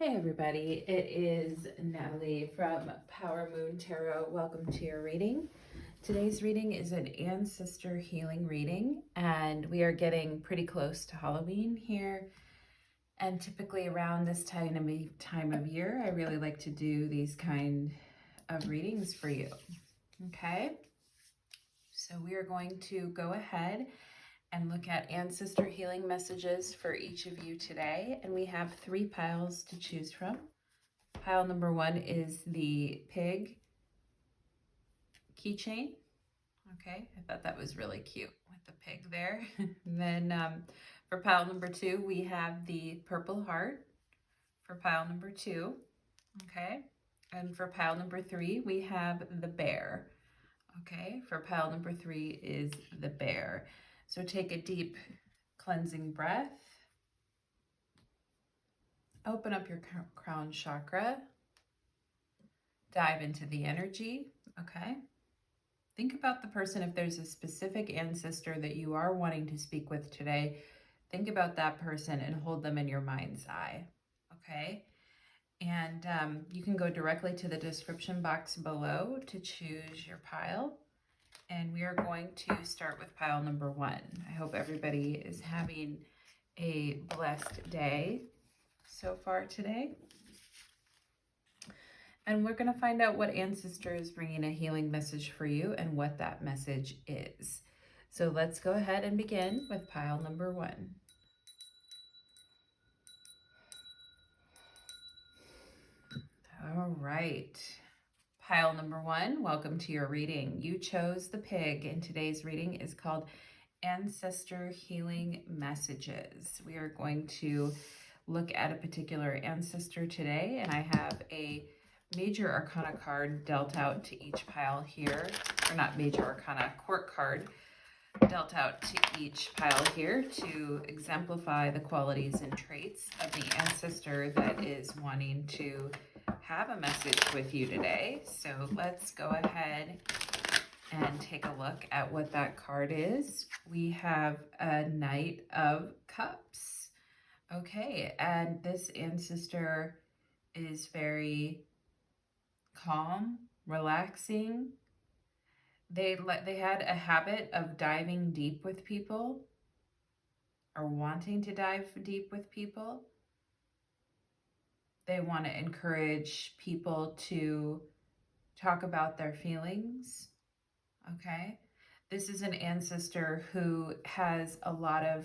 Hey everybody, it is Natalie from Power Moon Tarot. Welcome to your reading. Today's reading is an ancestor healing reading, and we are getting pretty close to Halloween here. And typically around this time of year, I really like to do these kind of readings for you. Okay, so we are going to go ahead and look at ancestor healing messages for each of you today. And we have 3 piles to choose from. Pile number 1 is the pig keychain. Okay, I thought that was really cute with the pig there. Then for pile number 2, we have the purple heart for pile number 2. Okay, and for pile number 3, we have the bear. Okay, for pile number 3 is the bear. So take a deep cleansing breath. Open up your crown chakra. Dive into the energy. Okay. Think about the person. If there's a specific ancestor that you are wanting to speak with today, think about that person and hold them in your mind's eye. Okay. And you can go directly to the description box below to choose your pile. And we are going to start with pile number 1. I hope everybody is having a blessed day so far today. And we're going to find out what ancestor is bringing a healing message for you and what that message is. So let's go ahead and begin with pile number 1. All right. Pile number 1, welcome to your reading. You chose the pig, and today's reading is called Ancestor Healing Messages. We are going to look at a particular ancestor today, and I have a Major Arcana card dealt out to each pile here, or not Major Arcana, court card dealt out to each pile here to exemplify the qualities and traits of the ancestor that is wanting to have a message with you today. So let's go ahead and take a look at what that card is. We have a Knight of Cups. Okay, and this ancestor is very calm, relaxing. They had a habit of diving deep with people or wanting to dive deep with people. They want to encourage people to talk about their feelings. Okay. This is an ancestor who has a lot of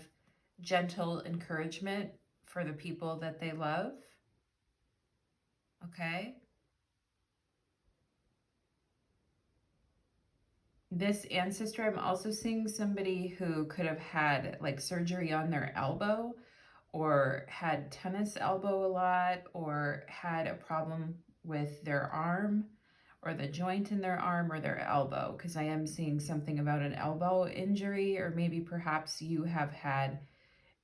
gentle encouragement for the people that they love. Okay. This ancestor, I'm also seeing somebody who could have had like surgery on their elbow, or had tennis elbow a lot, or had a problem with their arm or the joint in their arm or their elbow, because I am seeing something about an elbow injury, or maybe perhaps you have had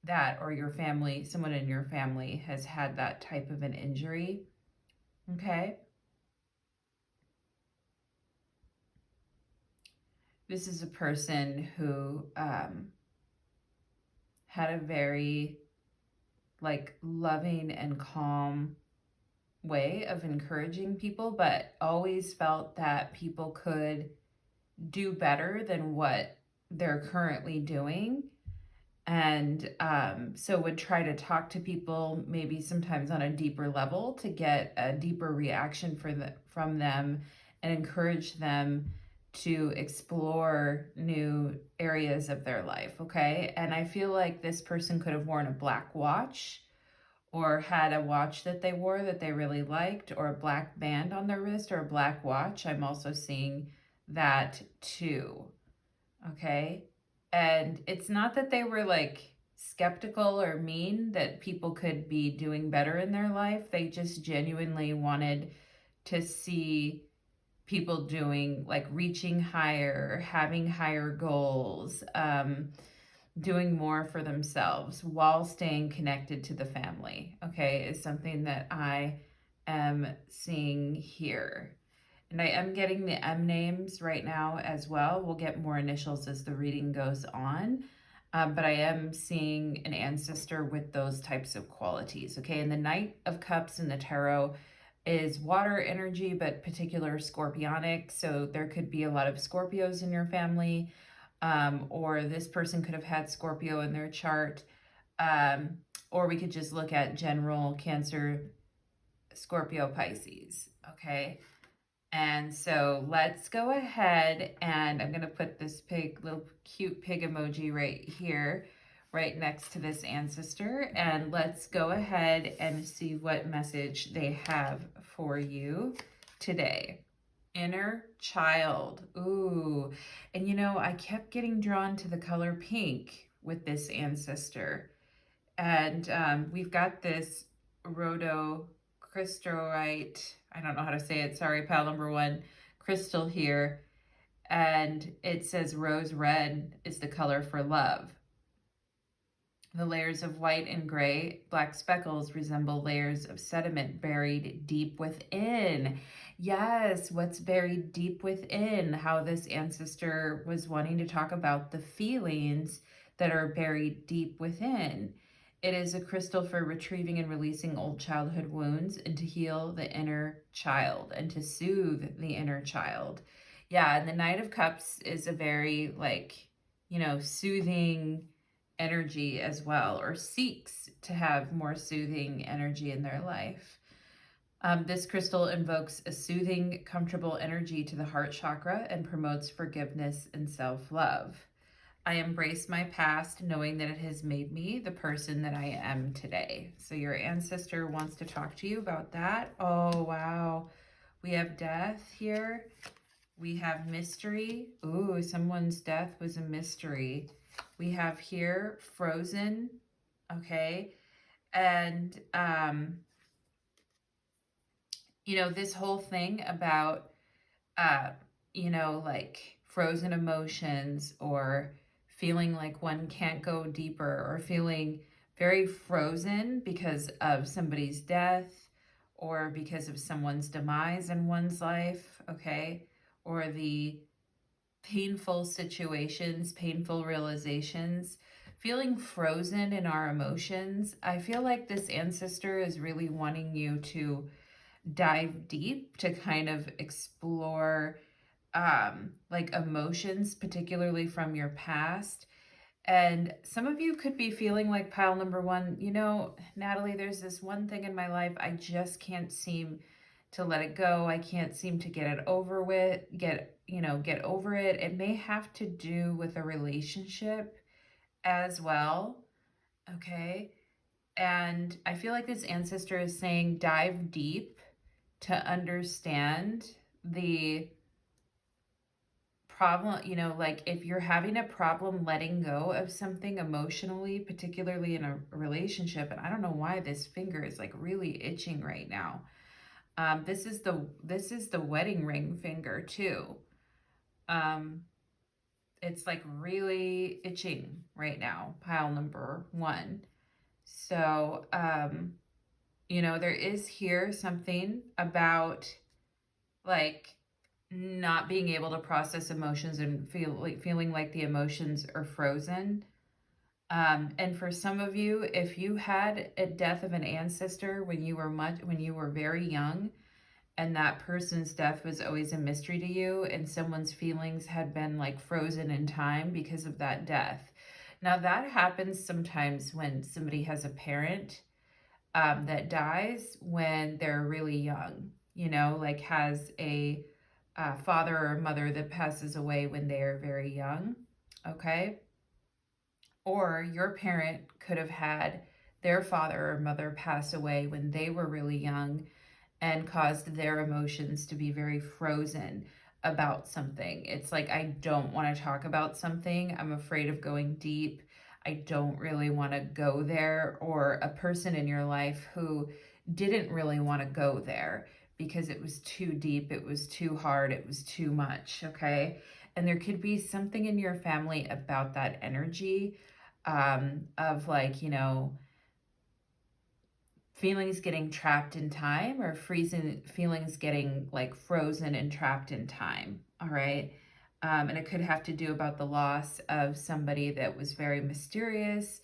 that, or your family, someone in your family has had that type of an injury. Okay. This is a person who had a very like loving and calm way of encouraging people, but always felt that people could do better than what they're currently doing. And so would try to talk to people maybe sometimes on a deeper level to get a deeper reaction from them, and encourage them to explore new areas of their life. Okay. And I feel like this person could have worn a black watch, or had a watch that they wore that they really liked, or a black band on their wrist, or a black watch. I'm also seeing that too. Okay. And it's not that they were like skeptical or mean that people could be doing better in their life. They just genuinely wanted to see people doing, like, reaching higher, having higher goals, doing more for themselves while staying connected to the family. Okay, is something that I am seeing here. And I am getting the M names right now as well. We'll get more initials as the reading goes on. But I am seeing an ancestor with those types of qualities. Okay, and the Knight of Cups in the tarot is water energy, but particular scorpionic. So there could be a lot of Scorpios in your family, or this person could have had Scorpio in their chart. Um, or we could just look at general Cancer, Scorpio, Pisces. Okay. And so let's go ahead, and I'm going to put this little cute pig emoji right here, right next to this ancestor. And let's go ahead and see what message they have for you today. Inner child. Ooh. And you know, I kept getting drawn to the color pink with this ancestor. And we've got this rhodocrystalite, I don't know how to say it, sorry, pal number one, crystal here. And it says rose red is the color for love. The layers of white and gray, black speckles resemble layers of sediment buried deep within. Yes, what's buried deep within, how this ancestor was wanting to talk about the feelings that are buried deep within. It is a crystal for retrieving and releasing old childhood wounds and to heal the inner child and to soothe the inner child. Yeah, and the Knight of Cups is a very, like, soothing energy as well, or seeks to have more soothing energy in their life. This crystal invokes a soothing, comfortable energy to the heart chakra and promotes forgiveness and self-love. I embrace my past, knowing that it has made me the person that I am today. So your ancestor wants to talk to you about that. Oh, wow. We have death here. We have mystery. Ooh, someone's death was a mystery. We have here frozen. Okay. And, this whole thing about, like frozen emotions, or feeling like one can't go deeper, or feeling very frozen because of somebody's death or because of someone's demise in one's life, okay? Or the painful situations, painful realizations, feeling frozen in our emotions. I feel like this ancestor is really wanting you to dive deep to kind of explore like emotions, particularly from your past. And some of you could be feeling like pile number one, Natalie, there's this one thing in my life I just can't seem to let it go. I can't seem to get it over with, get over it. It may have to do with a relationship as well. Okay. And I feel like this ancestor is saying dive deep to understand the problem, like if you're having a problem letting go of something emotionally, particularly in a relationship, and I don't know why this finger is like really itching right now. This is the wedding ring finger too. It's like really itching right now, pile number one. So, there is here something about like not being able to process emotions and feeling like the emotions are frozen. And for some of you, if you had a death of an ancestor when you were very young, and that person's death was always a mystery to you, and someone's feelings had been like frozen in time because of that death. Now that happens sometimes when somebody has a parent that dies when they're really young, like has a father or mother that passes away when they are very young, okay? Or your parent could have had their father or mother pass away when they were really young and caused their emotions to be very frozen about something. It's like, I don't want to talk about something. I'm afraid of going deep. I don't really want to go there. Or a person in your life who didn't really want to go there because it was too deep, it was too hard, it was too much, okay? And there could be something in your family about that energy of like, feelings getting trapped in time, or feelings getting like frozen and trapped in time. All right. And it could have to do about the loss of somebody that was very mysterious,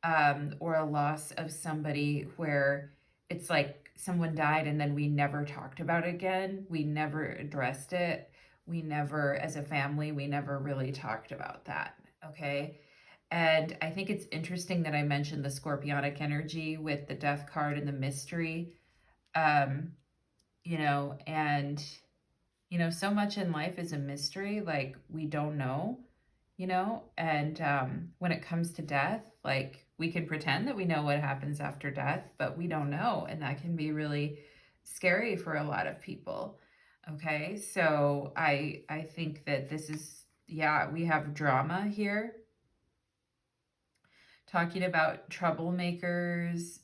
or a loss of somebody where it's like someone died and then we never talked about it again. We never addressed it. We never, as a family, we never really talked about that. Okay. And I think it's interesting that I mentioned the scorpionic energy with the death card and the mystery. Um, and so much in life is a mystery, like we don't know, and when it comes to death, like we can pretend that we know what happens after death, but we don't know, and that can be really scary for a lot of people. Okay, so I think that this is, yeah, we have drama here, talking about troublemakers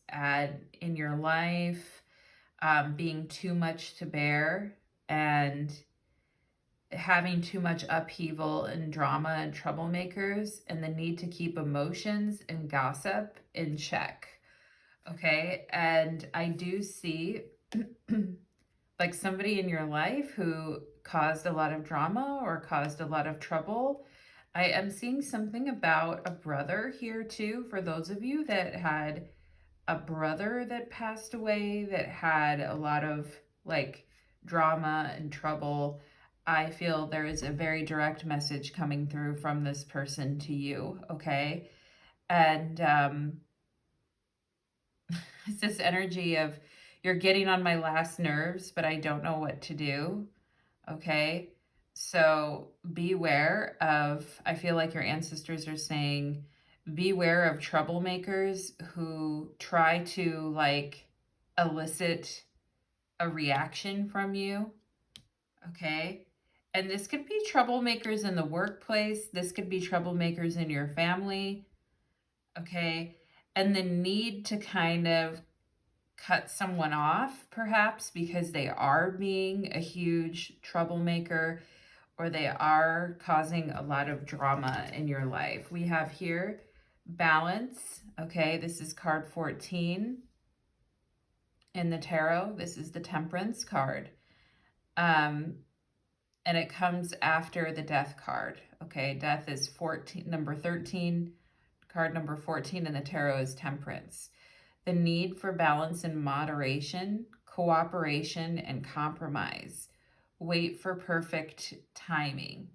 in your life, being too much to bear, and having too much upheaval and drama and troublemakers, and the need to keep emotions and gossip in check. Okay. And I do see like somebody in your life who caused a lot of drama or caused a lot of trouble. I am seeing something about a brother here too, for those of you that had a brother that passed away that had a lot of like drama and trouble. I feel there is a very direct message coming through from this person to you, okay? And it's this energy of you're getting on my last nerves, but I don't know what to do, okay? So beware of, I feel like your ancestors are saying, beware of troublemakers who try to like elicit a reaction from you, okay? And this could be troublemakers in the workplace. This could be troublemakers in your family, okay? And the need to kind of cut someone off, perhaps, because they are being a huge troublemaker or they are causing a lot of drama in your life. We have here balance, okay? This is card 14 in the tarot. This is the Temperance card. And it comes after the Death card, okay? Death is number 13. Card number 14 in the tarot is Temperance. The need for balance and moderation, cooperation, and compromise. Wait for perfect timing,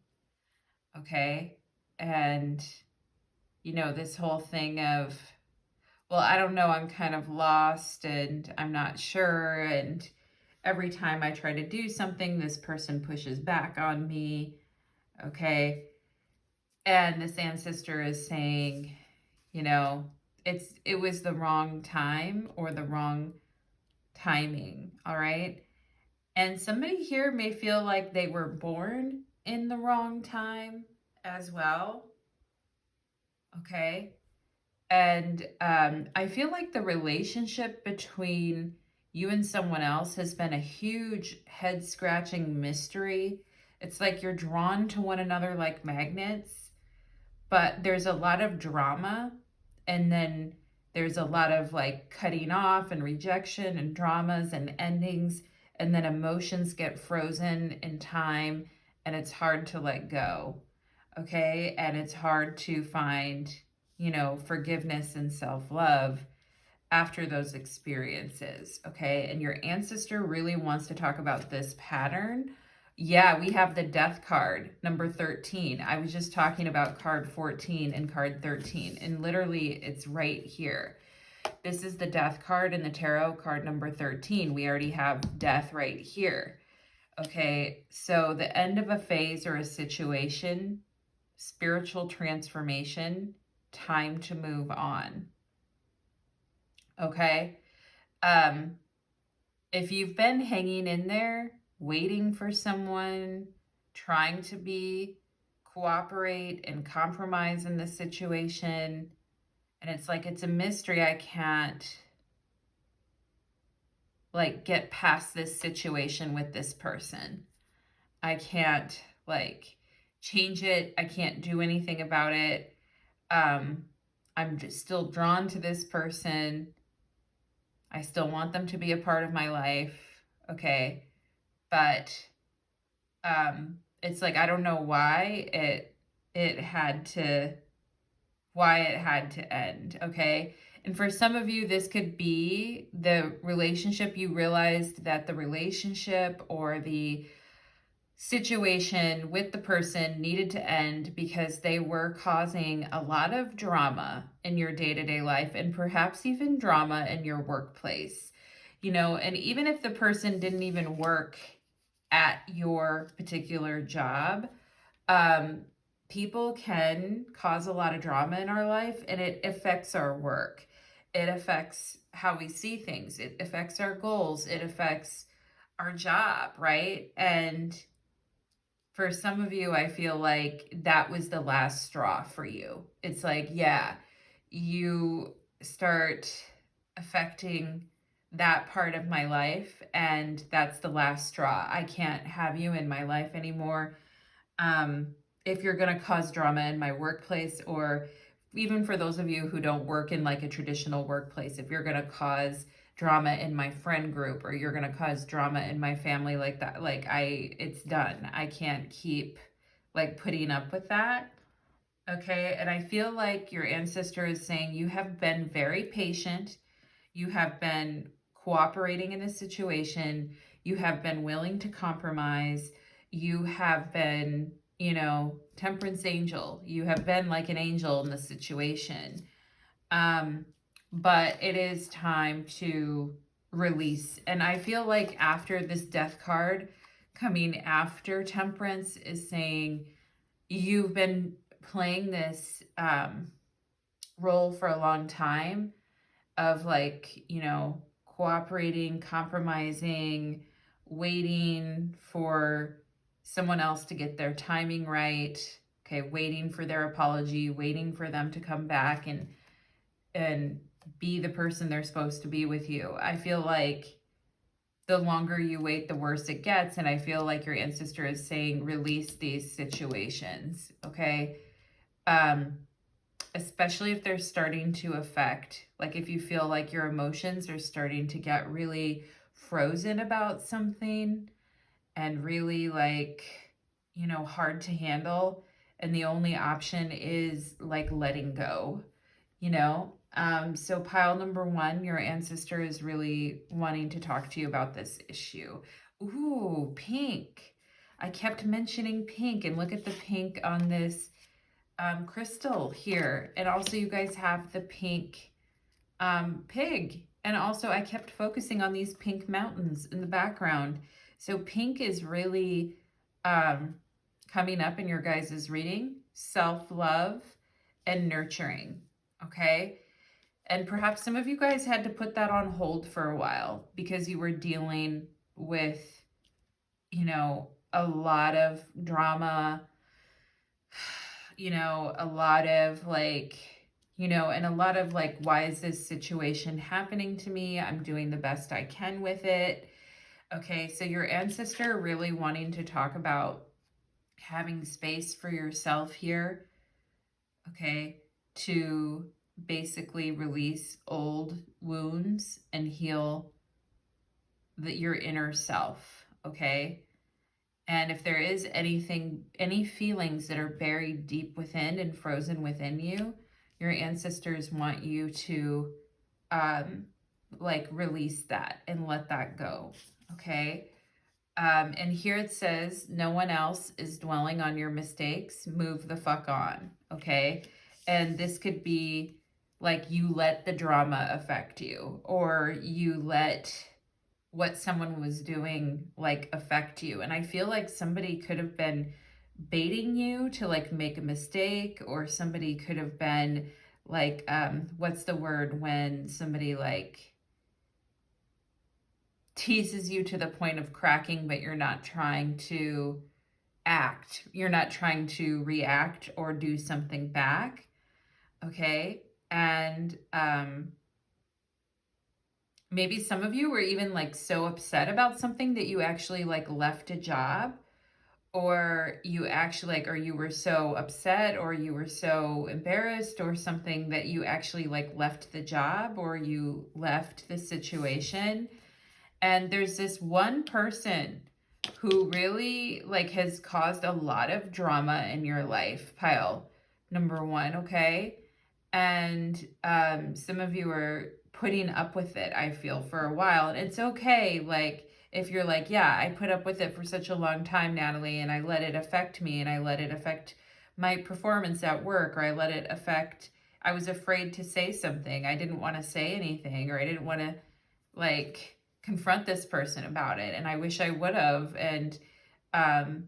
okay? And, this whole thing of, well, I don't know, I'm kind of lost and I'm not sure. And every time I try to do something, this person pushes back on me, okay? And this ancestor is saying, it was the wrong time or the wrong timing, all right? And somebody here may feel like they were born in the wrong time as well, okay? And I feel like the relationship between you and someone else has been a huge head scratching mystery. It's like you're drawn to one another like magnets, but there's a lot of drama, and then there's a lot of like cutting off and rejection and dramas and endings, and then emotions get frozen in time, and it's hard to let go, okay? And it's hard to find, forgiveness and self-love after those experiences, okay? And your ancestor really wants to talk about this pattern. Yeah, we have the Death card, number 13. I was just talking about card 14 and card 13, and literally it's right here. This is the Death card in the tarot, card number 13. We already have death right here. Okay, so the end of a phase or a situation, spiritual transformation, time to move on. Okay? If you've been hanging in there, waiting for someone, trying to cooperate and compromise in this situation, and it's like it's a mystery, I can't like get past this situation with this person. I can't like change it. I can't do anything about it. I'm just still drawn to this person. I still want them to be a part of my life. Okay. But it's like, I don't know it had to, why it had to end, okay? And for some of you, this could be the relationship. You realized that the relationship or the situation with the person needed to end because they were causing a lot of drama in your day-to-day life, and perhaps even drama in your workplace. And even if the person didn't even work at your particular job, um, people can cause a lot of drama in our life, and it affects our work. It affects how we see things. It affects our goals. It affects our job, right? And for some of you, I feel like that was the last straw for you. It's like, yeah, you start affecting that part of my life, and that's the last straw. I can't have you in my life anymore. If you're going to cause drama in my workplace, or even for those of you who don't work in like a traditional workplace, if you're going to cause drama in my friend group, or you're going to cause drama in my family like that, like it's done. I can't keep like putting up with that. Okay. And I feel like your ancestor is saying you have been very patient. You have been cooperating in this situation. You have been willing to compromise. You have been, temperance angel. You have been like an angel in the situation. Um, but it is time to release. And I feel like after this death card coming after temperance is saying you've been playing this role for a long time of like, cooperating, compromising, waiting for someone else to get their timing right. Okay, waiting for their apology, waiting for them to come back and be the person they're supposed to be with you. I feel like the longer you wait, the worse it gets. And I feel like your ancestor is saying, release these situations, okay? Especially if they're starting to affect, like if you feel like your emotions are starting to get really frozen about something and really like, hard to handle. And the only option is like letting go, so pile number 1, your ancestor is really wanting to talk to you about this issue. Ooh, pink. I kept mentioning pink, and look at the pink on this crystal here. And also you guys have the pink pig. And also I kept focusing on these pink mountains in the background. So pink is really coming up in your guys' reading. Self-love and nurturing. Okay. And perhaps some of you guys had to put that on hold for a while because you were dealing with, a lot of drama, a lot of like, and a lot of like, why is this situation happening to me? I'm doing the best I can with it. Okay, so your ancestor really wanting to talk about having space for yourself here, okay, to basically release old wounds and heal your inner self, okay? And if there is anything, any feelings that are buried deep within and frozen within you, your ancestors want you to like release that and let that go, okay? And here it says, no one else is dwelling on your mistakes. Move the fuck on, okay? And this could be like you let the drama affect you, or you let what someone was doing like affect you. And I feel like somebody could have been baiting you to like make a mistake, or somebody could have been like, what's the word when somebody like teases you to the point of cracking, but you're not trying to act. You're not trying to react or do something back. Okay. And maybe some of you were even like so upset about something that you actually like left a job, or you actually like, or you were so upset, or you were so embarrassed or something that you actually like left the job, or you left the situation. And there's this one person who really like has caused a lot of drama in your life, pile number one, okay? And some of you are putting up with it, I feel, for a while. And it's okay, like, if you're like, yeah, I put up with it for such a long time, Natalie, and I let it affect me, and I let it affect my performance at work, or I let it affect, I was afraid to say something. I didn't want to say anything, or I didn't want to, like, confront this person about it. And I wish I would have. And, um,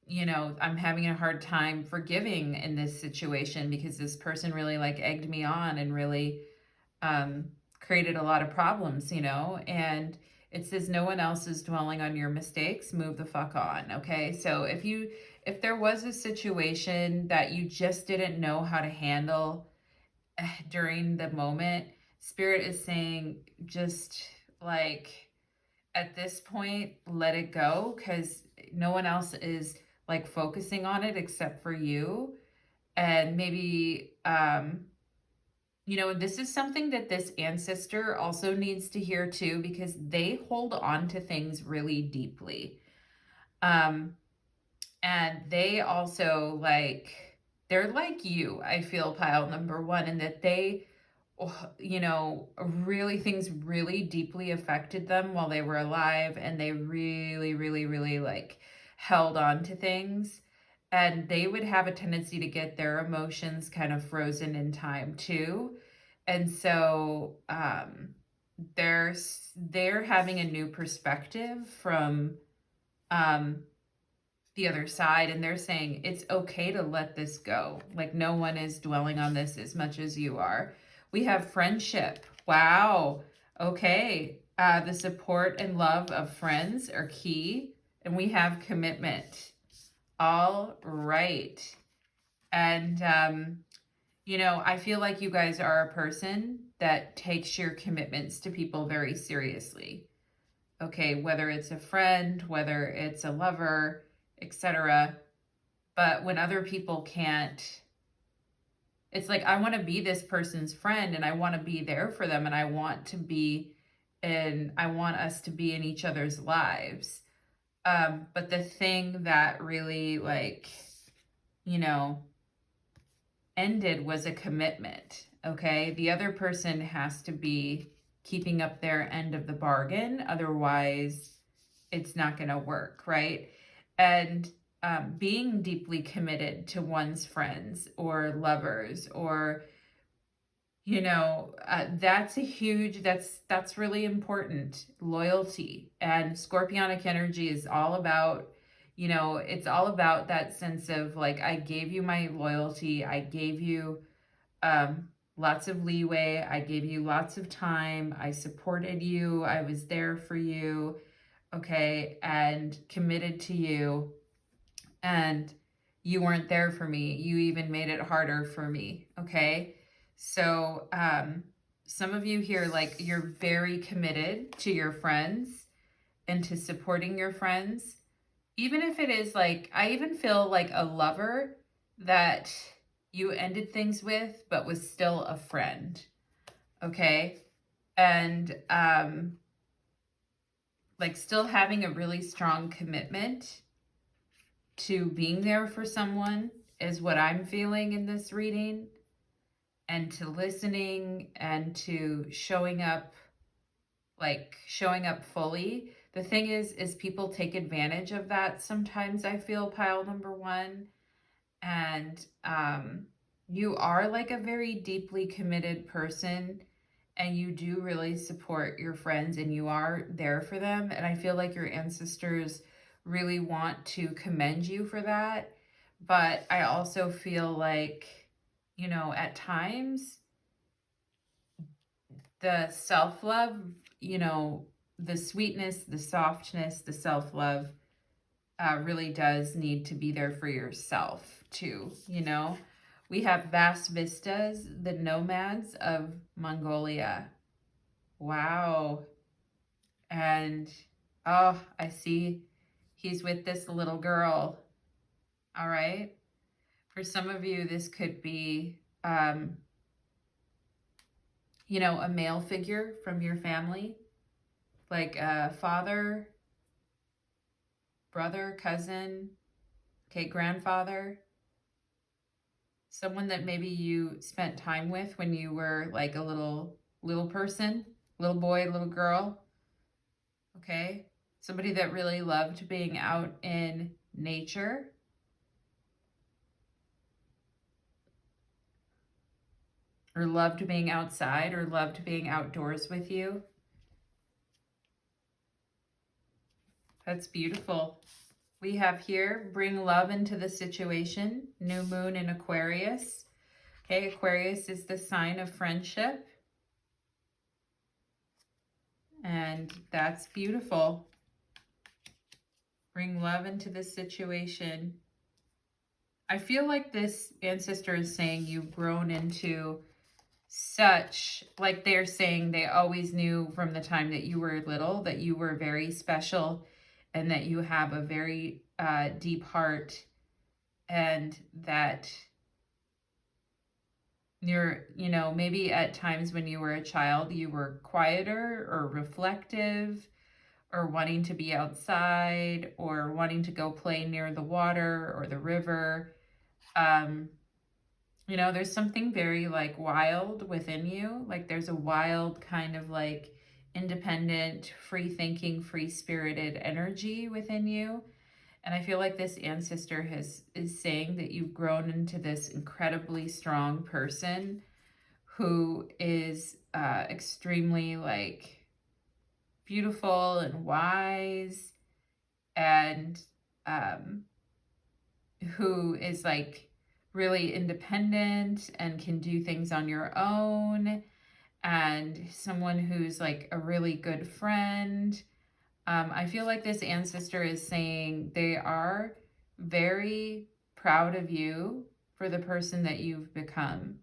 you know, I'm having a hard time forgiving in this situation because this person really like egged me on and really um, created a lot of problems, you know, and it says no one else is dwelling on your mistakes, move the fuck on. Okay. So if there was a situation that you just didn't know how to handle during the moment, Spirit is saying just like, at this point, let it go, because no one else is like focusing on it except for you. And maybe, you know, this is something that this ancestor also needs to hear too, because they hold on to things really deeply. Um, and they also like, they're like you, I feel, pile number one, and that they, you know, really things really deeply affected them while they were alive, and they really, really, really like held on to things. And they would have a tendency to get their emotions kind of frozen in time too. And so they're having a new perspective from um the other side, and they're saying it's okay to let this go. Like, no one is dwelling on this as much as you are. We have friendship. Wow. Okay. The support and love of friends are key. And we have commitment. All right. And, you know, I feel like you guys are a person that takes your commitments to people very seriously. Okay. Whether it's a friend, whether it's a lover, etc. But when other people can't, it's like, I want to be this person's friend, and I want to be there for them, and I want to be, and I want us to be in each other's lives. But the thing that really, like, you know, ended was a commitment. Okay. The other person has to be keeping up their end of the bargain. Otherwise, it's not going to work. Right. And being deeply committed to one's friends or lovers, or, you know, that's a huge, that's really important. Loyalty. And Scorpionic energy is all about, you know, it's all about that sense of like, I gave you my loyalty. I gave you lots of leeway. I gave you lots of time. I supported you. I was there for you. Okay. And committed to you. And you weren't there for me. You even made it harder for me. Okay. So, some of you here, like, you're very committed to your friends and to supporting your friends. Even if it is like, I even feel like a lover that you ended things with, but was still a friend. Okay. And, like, still having a really strong commitment to being there for someone is what I'm feeling in this reading, and to listening and to showing up, like showing up fully. The thing is people take advantage of that sometimes, I feel, pile number one. And you are like a very deeply committed person, and you do really support your friends, and you are there for them. And I feel like your ancestors really want to commend you for that. But I also feel like, you know, at times the self-love, you know, the sweetness, the softness, the self-love really does need to be there for yourself too, you know. We have vast vistas, the nomads of Mongolia. Wow. And oh, I see he's with this little girl. All right. For some of you, this could be, you know, a male figure from your family, like a father, brother, cousin, okay, grandfather, someone that maybe you spent time with when you were like a little person, little boy, little girl, okay? Somebody that really loved being out in nature. Or loved being outside, or loved being outdoors with you. That's beautiful. We have here, bring love into the situation, new moon in Aquarius. Okay, Aquarius is the sign of friendship. And that's beautiful. Bring love into the situation. I feel like this ancestor is saying you've grown into such, like they're saying they always knew from the time that you were little that you were very special and that you have a very deep heart, and that you're, you know, maybe at times when you were a child, you were quieter or reflective or wanting to be outside or wanting to go play near the water or the river. You know, there's something very like wild within you. Like there's a wild kind of like independent, free thinking, free spirited energy within you. And I feel like this ancestor is saying that you've grown into this incredibly strong person who is extremely like beautiful and wise, and who is like really independent and can do things on your own, and someone who's like a really good friend. I feel like this ancestor is saying they are very proud of you for the person that you've become.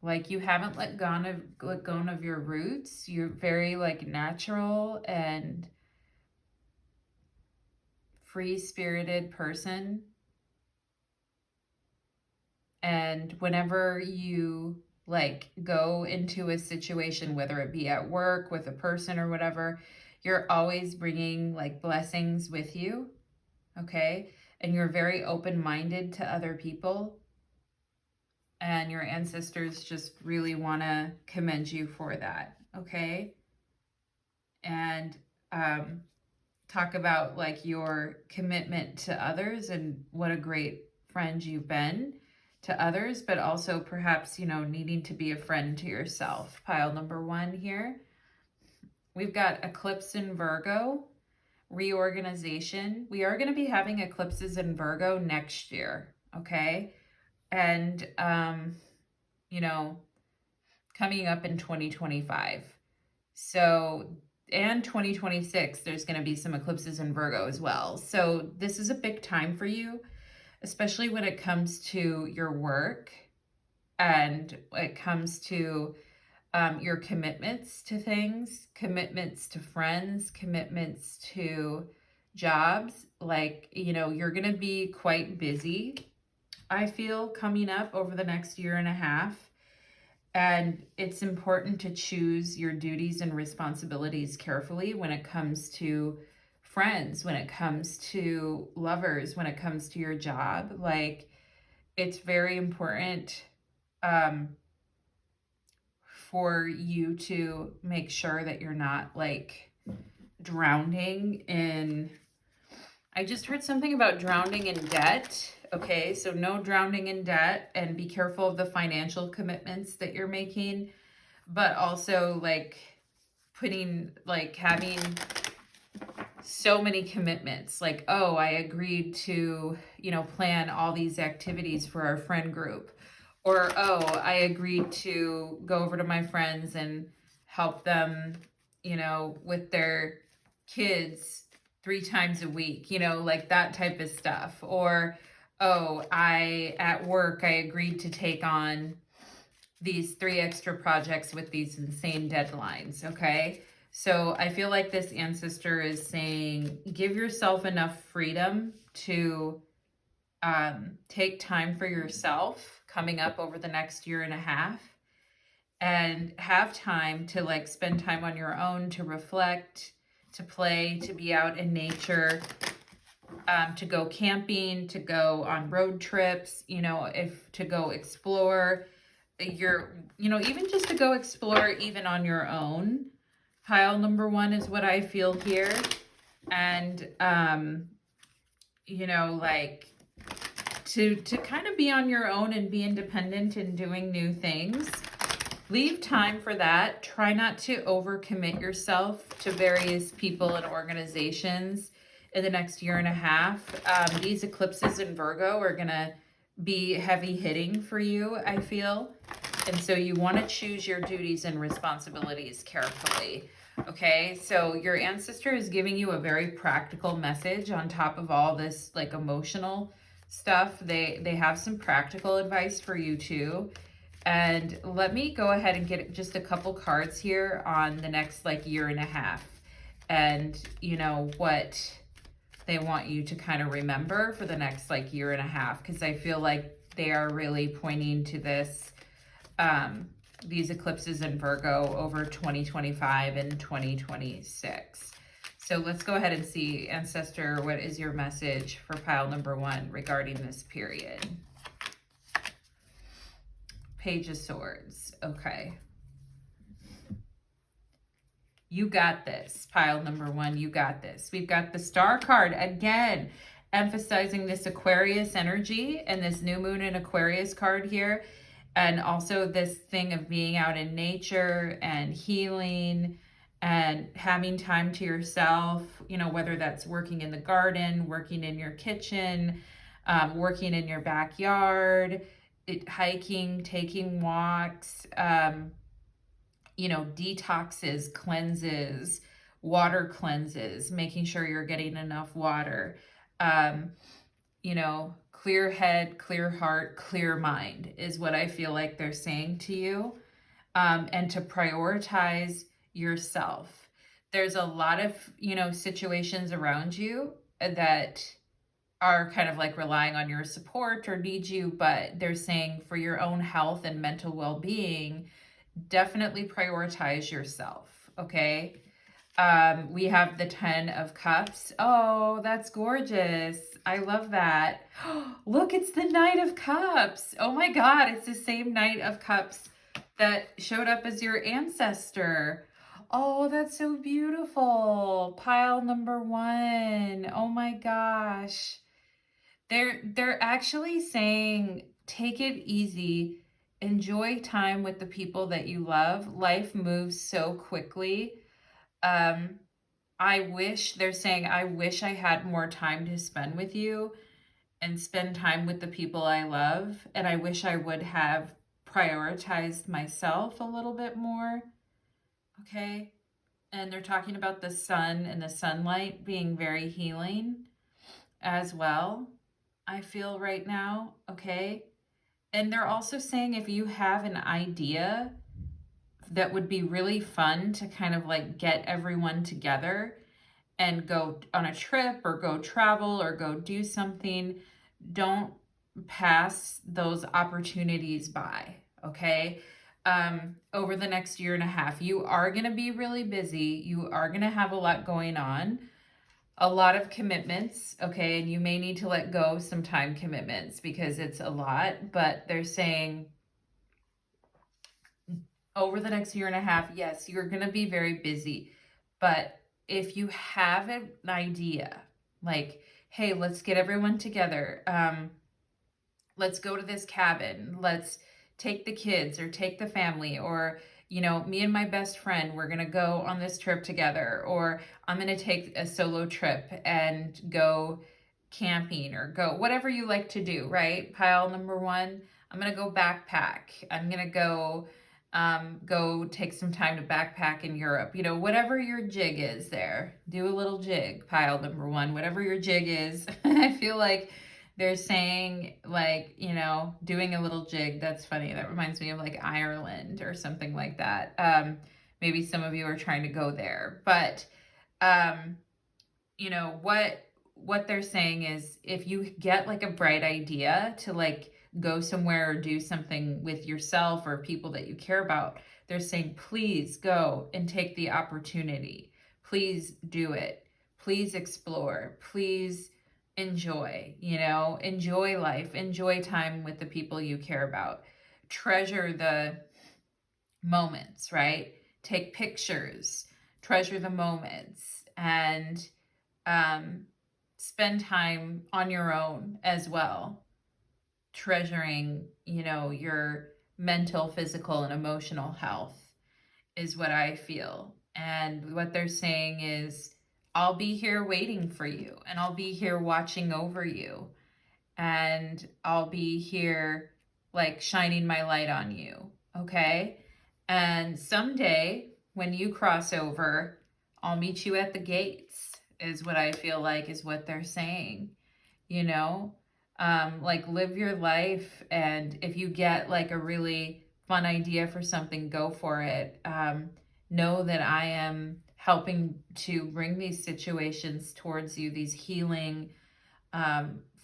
Like you haven't let go of your roots. You're very like natural and free-spirited person. And whenever you like go into a situation, whether it be at work with a person or whatever, you're always bringing like blessings with you, okay? And you're very open-minded to other people. And your ancestors just really want to commend you for that, okay? And talk about like your commitment to others and what a great friend you've been to others, but also perhaps, you know, needing to be a friend to yourself. Pile number 1 here. We've got eclipse in Virgo, reorganization. We are going to be having eclipses in Virgo next year, okay? And, you know, coming up in 2025. So, and 2026, there's going to be some eclipses in Virgo as well. So this is a big time for you, especially when it comes to your work and when it comes to your commitments to things, commitments to friends, commitments to jobs. Like, you know, you're going to be quite busy, I feel, coming up over the next year and a half. And it's important to choose your duties and responsibilities carefully when it comes to friends, when it comes to lovers, when it comes to your job. Like, it's very important for you to make sure that you're not like drowning in, I just heard something about drowning in debt. Okay, so no drowning in debt, and be careful of the financial commitments that you're making, but also like putting, like having so many commitments. Like, oh, I agreed to, you know, plan all these activities for our friend group. Or, oh, I agreed to go over to my friends and help them, you know, with their kids 3 times a week, you know, like that type of stuff. Or, oh, at work, I agreed to take on these 3 extra projects with these insane deadlines, okay? So I feel like this ancestor is saying, give yourself enough freedom to take time for yourself coming up over the next year and a half, and have time to like spend time on your own, to reflect, to play, to be out in nature, to go camping, to go on road trips, you know, if to go explore even just to go explore even on your own. Pile number one is what I feel here. And, like to kind of be on your own and be independent and doing new things. Leave time for that. Try not to overcommit yourself to various people and organizations in the next year and a half. These eclipses in Virgo are going to be heavy hitting for you, I feel. And so you want to choose your duties and responsibilities carefully. Okay, so your ancestor is giving you a very practical message on top of all this like emotional stuff. They have some practical advice for you too. And let me go ahead and get just a couple cards here on the next like year and a half. And you know what they want you to kind of remember for the next like year and a half, because I feel like they are really pointing to this these eclipses in Virgo over 2025 and 2026. So let's go ahead and see, Ancestor, what is your message for pile number one regarding this period? Page of Swords. Okay. You got this, pile number one. You got this. We've got the Star card again, emphasizing this Aquarius energy and this new moon in Aquarius card here. And also this thing of being out in nature and healing and having time to yourself, you know, whether that's working in the garden, working in your kitchen, working in your backyard, hiking, taking walks, detoxes, cleanses, water cleanses, making sure you're getting enough water, clear head, clear heart, clear mind is what I feel like they're saying to you. And to prioritize yourself. There's a lot of, situations around you that are kind of like relying on your support or need you, but they're saying for your own health and mental well-being, definitely prioritize yourself, okay? We have the 10 of Cups. Oh, that's gorgeous. I love that. Look, it's the Knight of Cups. Oh my God, it's the same Knight of Cups that showed up as your ancestor. Oh, that's so beautiful. Pile number one. Oh my gosh. They're actually saying, take it easy. Enjoy time with the people that you love. Life moves so quickly. They're saying, I wish I had more time to spend with you and spend time with the people I love. And I wish I would have prioritized myself a little bit more. Okay. And they're talking about the sun and the sunlight being very healing as well, I feel right now. Okay. And they're also saying if you have an idea that would be really fun to kind of like get everyone together and go on a trip or go travel or go do something, don't pass those opportunities by, okay? Over the next year and a half, you are going to be really busy. You are going to have a lot going on, a lot of commitments, okay? And you may need to let go some time commitments because it's a lot, but they're saying over the next year and a half, yes, you're going to be very busy, but if you have an idea, like, hey, let's get everyone together. Let's go to this cabin. Let's take the kids or take the family, or, me and my best friend, we're going to go on this trip together, or I'm going to take a solo trip and go camping or go whatever you like to do, right? Pile number one, I'm going to go backpack. I'm going to go take some time to backpack in Europe. Whatever your jig is there, do a little jig, pile number one, whatever your jig is. I feel like they're saying like, doing a little jig. That's funny. That reminds me of like Ireland or something like that. Maybe some of you are trying to go there, but, what they're saying is if you get like a bright idea to like go somewhere or do something with yourself or people that you care about, they're saying, please go and take the opportunity. Please do it. Please explore. Please enjoy, enjoy life, enjoy time with the people you care about, treasure the moments, right? Take pictures, treasure the moments, and um, spend time on your own as well, treasuring, your mental, physical, and emotional health is what I feel. And what they're saying is, I'll be here waiting for you, and I'll be here watching over you, and I'll be here like shining my light on you. Okay. And someday when you cross over, I'll meet you at the gates, is what I feel like is what they're saying, you know? Like live your life. And if you get like a really fun idea for something, go for it. Know that I am helping to bring these situations towards you, these healing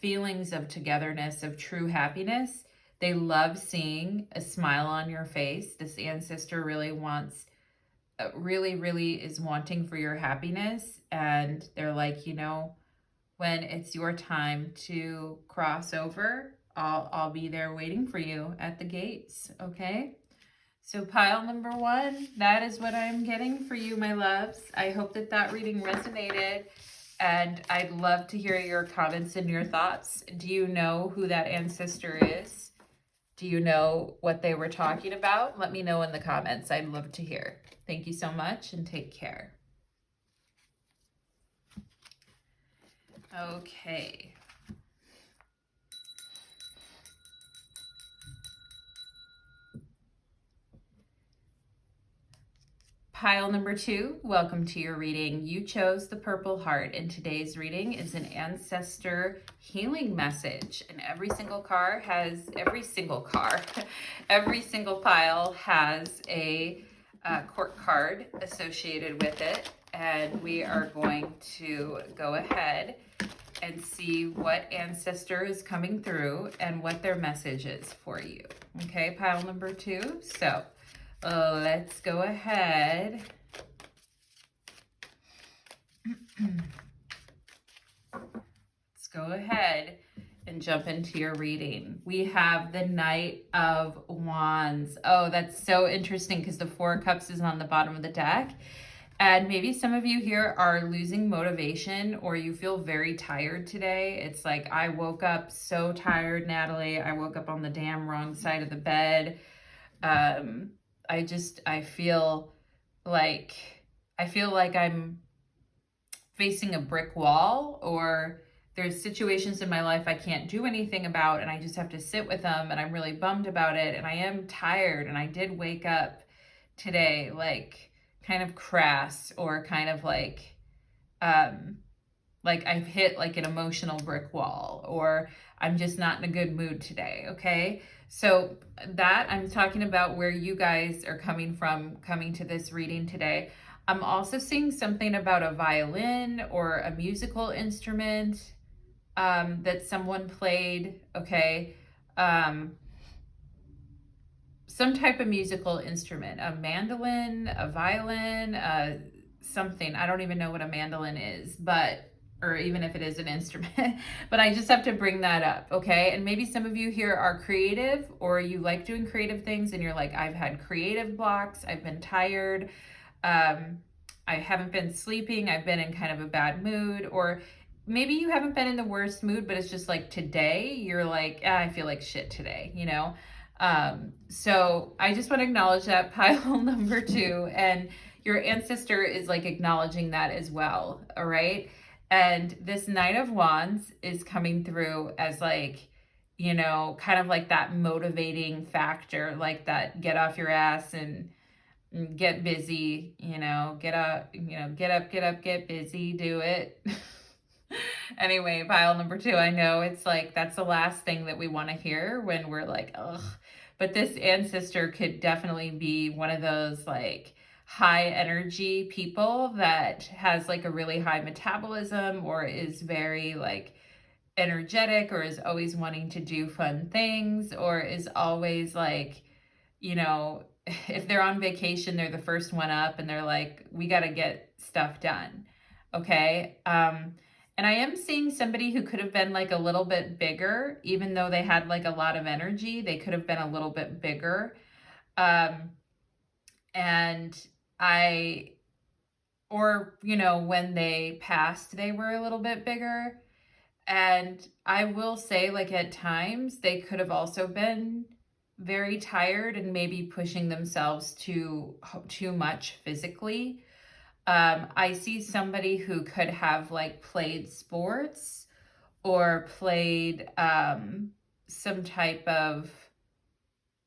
feelings of togetherness, of true happiness. They love seeing a smile on your face. This ancestor really wants, really is wanting for your happiness. And they're like, when it's your time to cross over, I'll be there waiting for you at the gates. Okay. So pile number 1, that is what I'm getting for you, my loves. I hope that reading resonated, and I'd love to hear your comments and your thoughts. Do you know who that ancestor is? Do you know what they were talking about? Let me know in the comments. I'd love to hear. Thank you so much, and take care. Okay. Pile number 2, welcome to your reading. You chose the Purple Heart, and today's reading is an ancestor healing message. And every single pile has a court card associated with it. And we are going to go ahead and see what ancestor is coming through and what their message is for you. Okay, pile number 2. So let's go ahead. Let's go ahead and jump into your reading. We have the Knight of Wands. Oh, that's so interesting because the 4 of Cups is on the bottom of the deck. And maybe some of you here are losing motivation, or you feel very tired today. It's like, I woke up so tired, Natalie. I woke up on the damn wrong side of the bed. I feel like I'm facing a brick wall, or there's situations in my life I can't do anything about, and I just have to sit with them, and I'm really bummed about it, and I am tired, and I did wake up today like kind of crass, or kind of like I've hit like an emotional brick wall, or I'm just not in a good mood today. Okay. So that I'm talking about where you guys are coming from, coming to this reading today. I'm also seeing something about a violin or a musical instrument that someone played. Okay. Some type of musical instrument, a mandolin, a violin, something. I don't even know what a mandolin is, or even if it is an instrument, but I just have to bring that up, okay? And maybe some of you here are creative, or you like doing creative things, and you're like, I've had creative blocks, I've been tired, I haven't been sleeping, I've been in kind of a bad mood, or maybe you haven't been in the worst mood, but it's just like today, you're like, I feel like shit today, So I just want to acknowledge that, pile number 2, and your ancestor is like acknowledging that as well, all right? And this Knight of Wands is coming through as like, kind of like that motivating factor, like that get off your ass and get busy, get up, get busy, do it. Anyway, pile number 2, I know it's like, that's the last thing that we want to hear when we're like, ugh. But this ancestor could definitely be one of those like high energy people that has like a really high metabolism, or is very like energetic, or is always wanting to do fun things, or is always like, if they're on vacation, they're the first one up, and they're like, we got to get stuff done. Okay. And I am seeing somebody who could have been like a little bit bigger, even though they had like a lot of energy, they could have been a little bit bigger. Um, and I, or, you know, when they passed, they were a little bit bigger. And I will say, like, at times, they could have also been very tired and maybe pushing themselves too much physically. I see somebody who could have like played sports or played some type of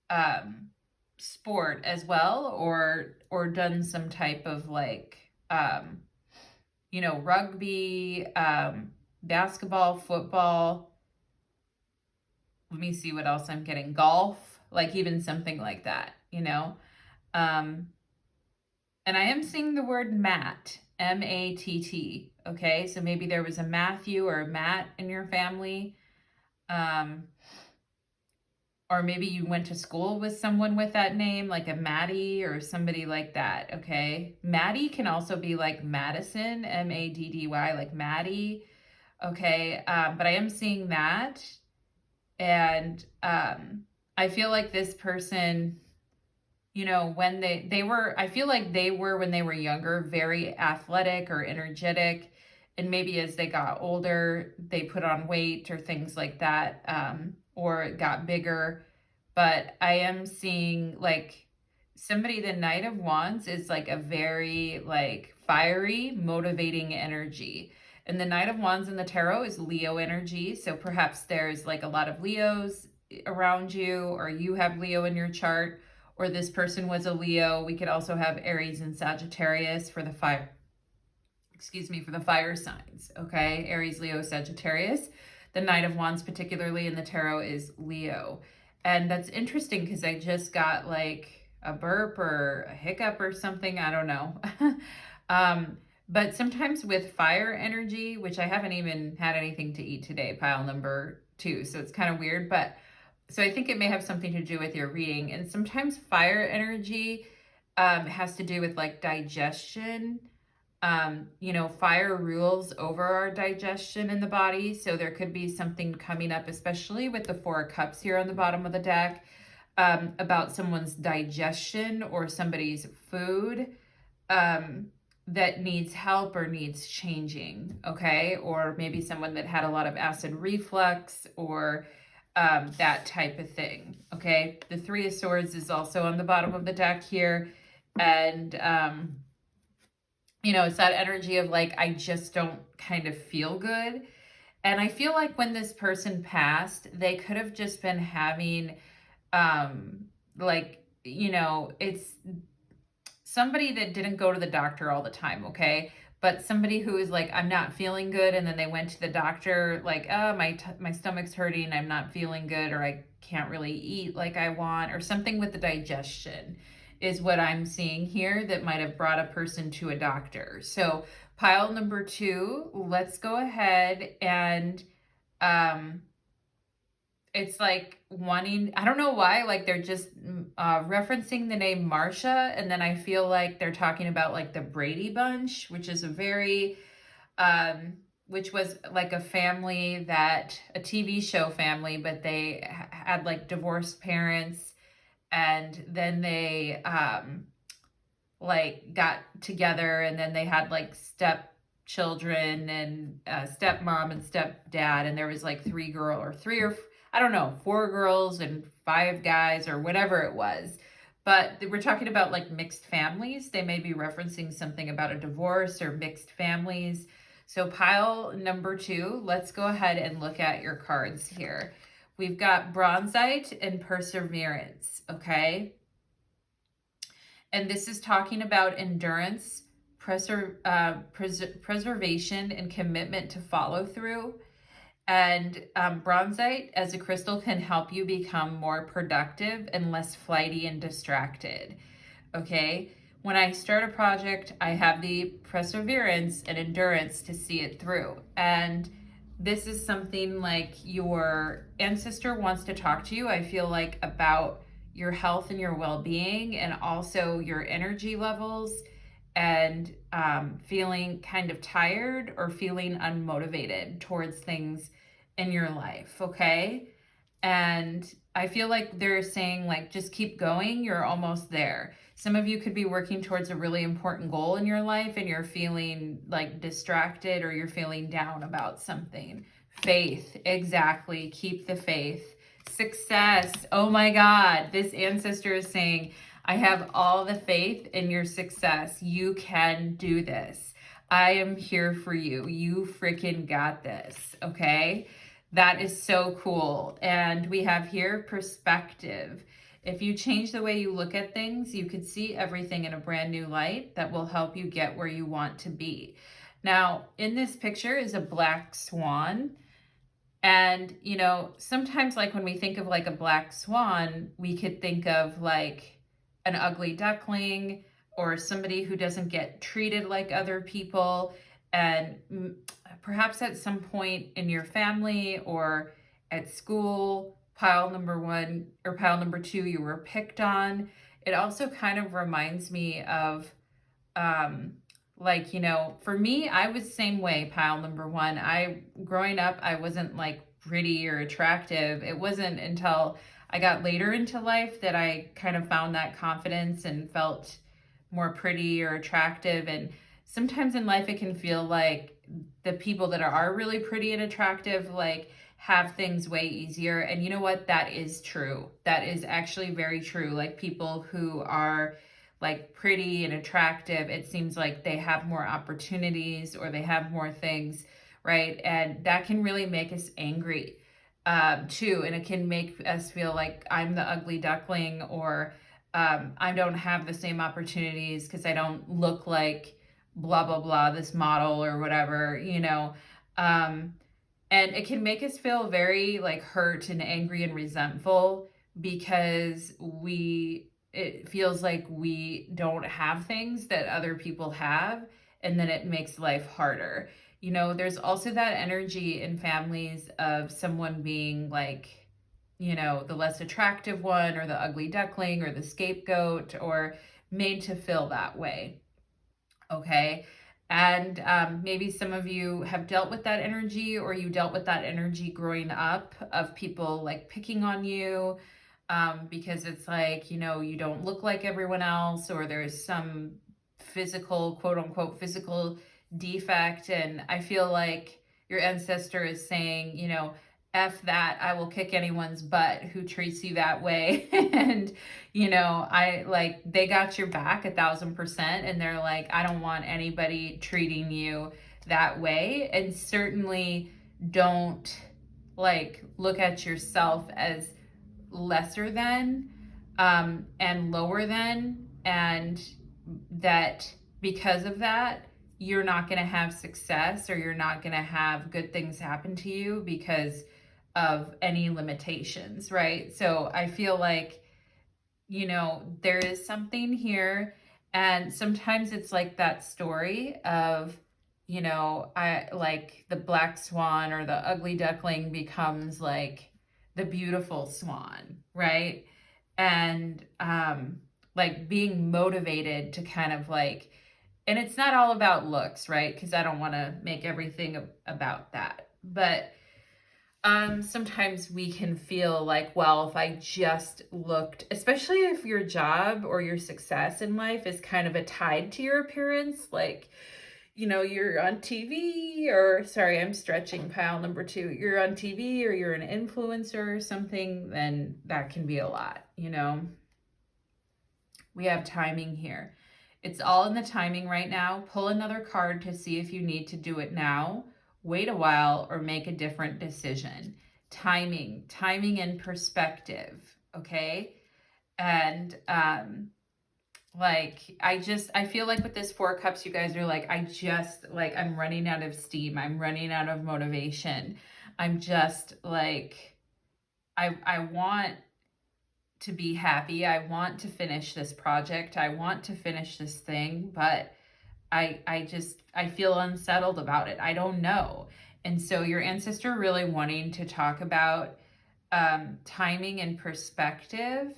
um, sport as well, or done some type of like you know, rugby, basketball, football. Let me see what else I'm getting. Golf, like even something like that, you know. Um, and I am seeing the word Matt, M-A-T-T. Okay, so maybe there was a Matthew or a Matt in your family. Um, or maybe you went to school with someone with that name, like a Maddie or somebody like that. Okay, Maddie can also be like Madison, M-A-D-D-Y, like Maddie. Okay, but I am seeing that. And I feel like this person, you know, when they were, I feel like they were, when they were younger, very athletic or energetic, and maybe as they got older they put on weight or things like that, or got bigger. But I am seeing like somebody, the Knight of Wands is like a very like fiery, motivating energy. And the Knight of Wands in the tarot is Leo energy. So perhaps there's like a lot of Leos around you, or you have Leo in your chart, or this person was a Leo. We could also have Aries and Sagittarius for the fire, excuse me, for the fire signs. Okay, Aries, Leo, Sagittarius. The Knight of Wands, particularly in the tarot, is Leo. And that's interesting because I just got like a burp or a hiccup or something. I don't know. But sometimes with fire energy, which I haven't even had anything to eat today, pile number 2. So it's kind of weird. But so I think it may have something to do with your reading. And sometimes fire energy has to do with like digestion. You know, fire rules over our digestion in the body. So there could be something coming up, especially with the 4 of Cups here on the bottom of the deck, about someone's digestion or somebody's food that needs help or needs changing. Okay. Or maybe someone that had a lot of acid reflux or that type of thing. Okay. The 3 of Swords is also on the bottom of the deck here. And, you know, it's that energy of like, I just don't kind of feel good. And I feel like when this person passed, they could have just been having, like, you know, it's somebody that didn't go to the doctor all the time, okay? But somebody who is like, I'm not feeling good, and then they went to the doctor, like, oh, my stomach's hurting, I'm not feeling good, or I can't really eat like I want, or something with the digestion is what I'm seeing here that might have brought a person to a doctor. So pile number 2, let's go ahead and it's like wanting, I don't know why, like they're just referencing the name Marsha, and then I feel like they're talking about like the Brady Bunch, which is a very which was like a family, that a TV show family, but they had like divorced parents, and then they like got together, and then they had like step children and stepmom and stepdad, and there was like 3 girl or 3 or I don't know, 4 girls and 5 guys or whatever it was. But we're talking about like mixed families. They may be referencing something about a divorce or mixed families. So pile number 2, let's go ahead and look at your cards here. We've got Bronzite and Perseverance, okay? And this is talking about endurance, preservation, and commitment to follow through. And Bronzite as a crystal can help you become more productive and less flighty and distracted. Okay? When I start a project, I have the perseverance and endurance to see it through. And this is something like your ancestor wants to talk to you, I feel like, about your health and your well-being, and also your energy levels, and feeling kind of tired or feeling unmotivated towards things in your life, okay? And I feel like they're saying, like, just keep going, you're almost there. Some of you could be working towards a really important goal in your life and you're feeling like distracted or you're feeling down about something. Faith, exactly. Keep the faith. Success. Oh my God. This ancestor is saying, I have all the faith in your success. You can do this. I am here for you. You freaking got this. Okay. That is so cool. And we have here perspective. If you change the way you look at things, you could see everything in a brand new light that will help you get where you want to be. Now, in this picture is a black swan. And, you know, sometimes like when we think of like a black swan, we could think of like an ugly duckling or somebody who doesn't get treated like other people. And perhaps at some point in your family or at school, pile number one or pile number two, you were picked on. It also kind of reminds me of um like, you know, for me, I was same way, pile number one. I growing up, I wasn't like pretty or attractive. It wasn't until I got later into life that I kind of found that confidence and felt more pretty or attractive. And sometimes in life it can feel like the people that are really pretty and attractive like have things way easier. And you know what? That is true. That is actually very true. Like people who are like pretty and attractive, it seems like they have more opportunities or they have more things, right? And that can really make us angry too. And it can make us feel like I'm the ugly duckling, or I don't have the same opportunities because I don't look like blah, blah, blah, this model or whatever, you know. Um, and it can make us feel very like hurt and angry and resentful because it feels like we don't have things that other people have, and then it makes life harder. You know, there's also that energy in families of someone being like, you know, the less attractive one or the ugly duckling or the scapegoat or made to feel that way. Okay. And maybe some of you have dealt with that energy, or you dealt with that energy growing up of people like picking on you because it's like, you know, you don't look like everyone else, or there's some physical, quote unquote, physical defect. And I feel like your ancestor is saying, you know, F that, I will kick anyone's butt who treats you that way. And, you know, I like, they got your back 1,000%. And they're like, I don't want anybody treating you that way. And certainly don't like look at yourself as lesser than and lower than, and that because of that, you're not going to have success or you're not going to have good things happen to you because of any limitations, right? So I feel like, you know, there is something here. And sometimes it's like that story of, you know, I like the black swan or the ugly duckling becomes like the beautiful swan, right? And like being motivated to kind of like, and it's not all about looks, right? Because I don't want to make everything about that. But sometimes we can feel like, well, if I just looked, especially if your job or your success in life is kind of a tied to your appearance, like, you know, you're on TV, or sorry, I'm stretching pile number two. You're on TV or you're an influencer or something, then that can be a lot, you know. We have timing here. It's all in the timing right now. Pull another card to see if you need to do it now, wait a while, or make a different decision. Timing and perspective, okay? And like I feel like with this Four Cups, you guys are like, I'm running out of steam. I'm running out of motivation. I'm just like, I want to be happy. I want to finish this project. I want to finish this thing, but I feel unsettled about it. I don't know. And so your ancestor really wanting to talk about timing and perspective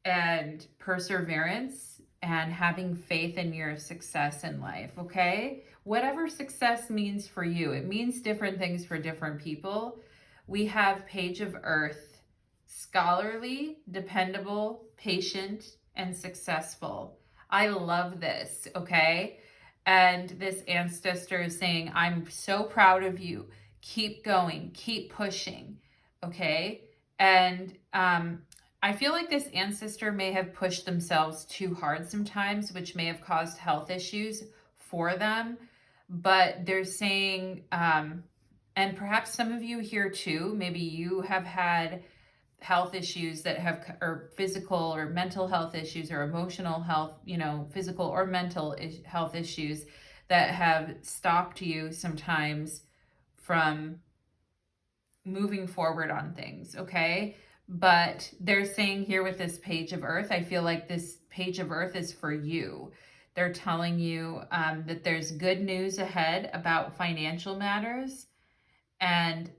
and perseverance and having faith in your success in life, okay? Whatever success means for you, it means different things for different people. We have Page of Earth, scholarly, dependable, patient, and successful. I love this, okay? And this ancestor is saying, I'm so proud of you. Keep going, keep pushing, okay? And I feel like this ancestor may have pushed themselves too hard sometimes, which may have caused health issues for them. But they're saying, and perhaps some of you here too, maybe you have had health issues that have, or physical or mental health issues or emotional health, physical or mental health issues that have stopped you sometimes from moving forward on things, okay? But they're saying here with this Page of Earth, I feel like this Page of Earth is for you. They're telling you that there's good news ahead about financial matters, and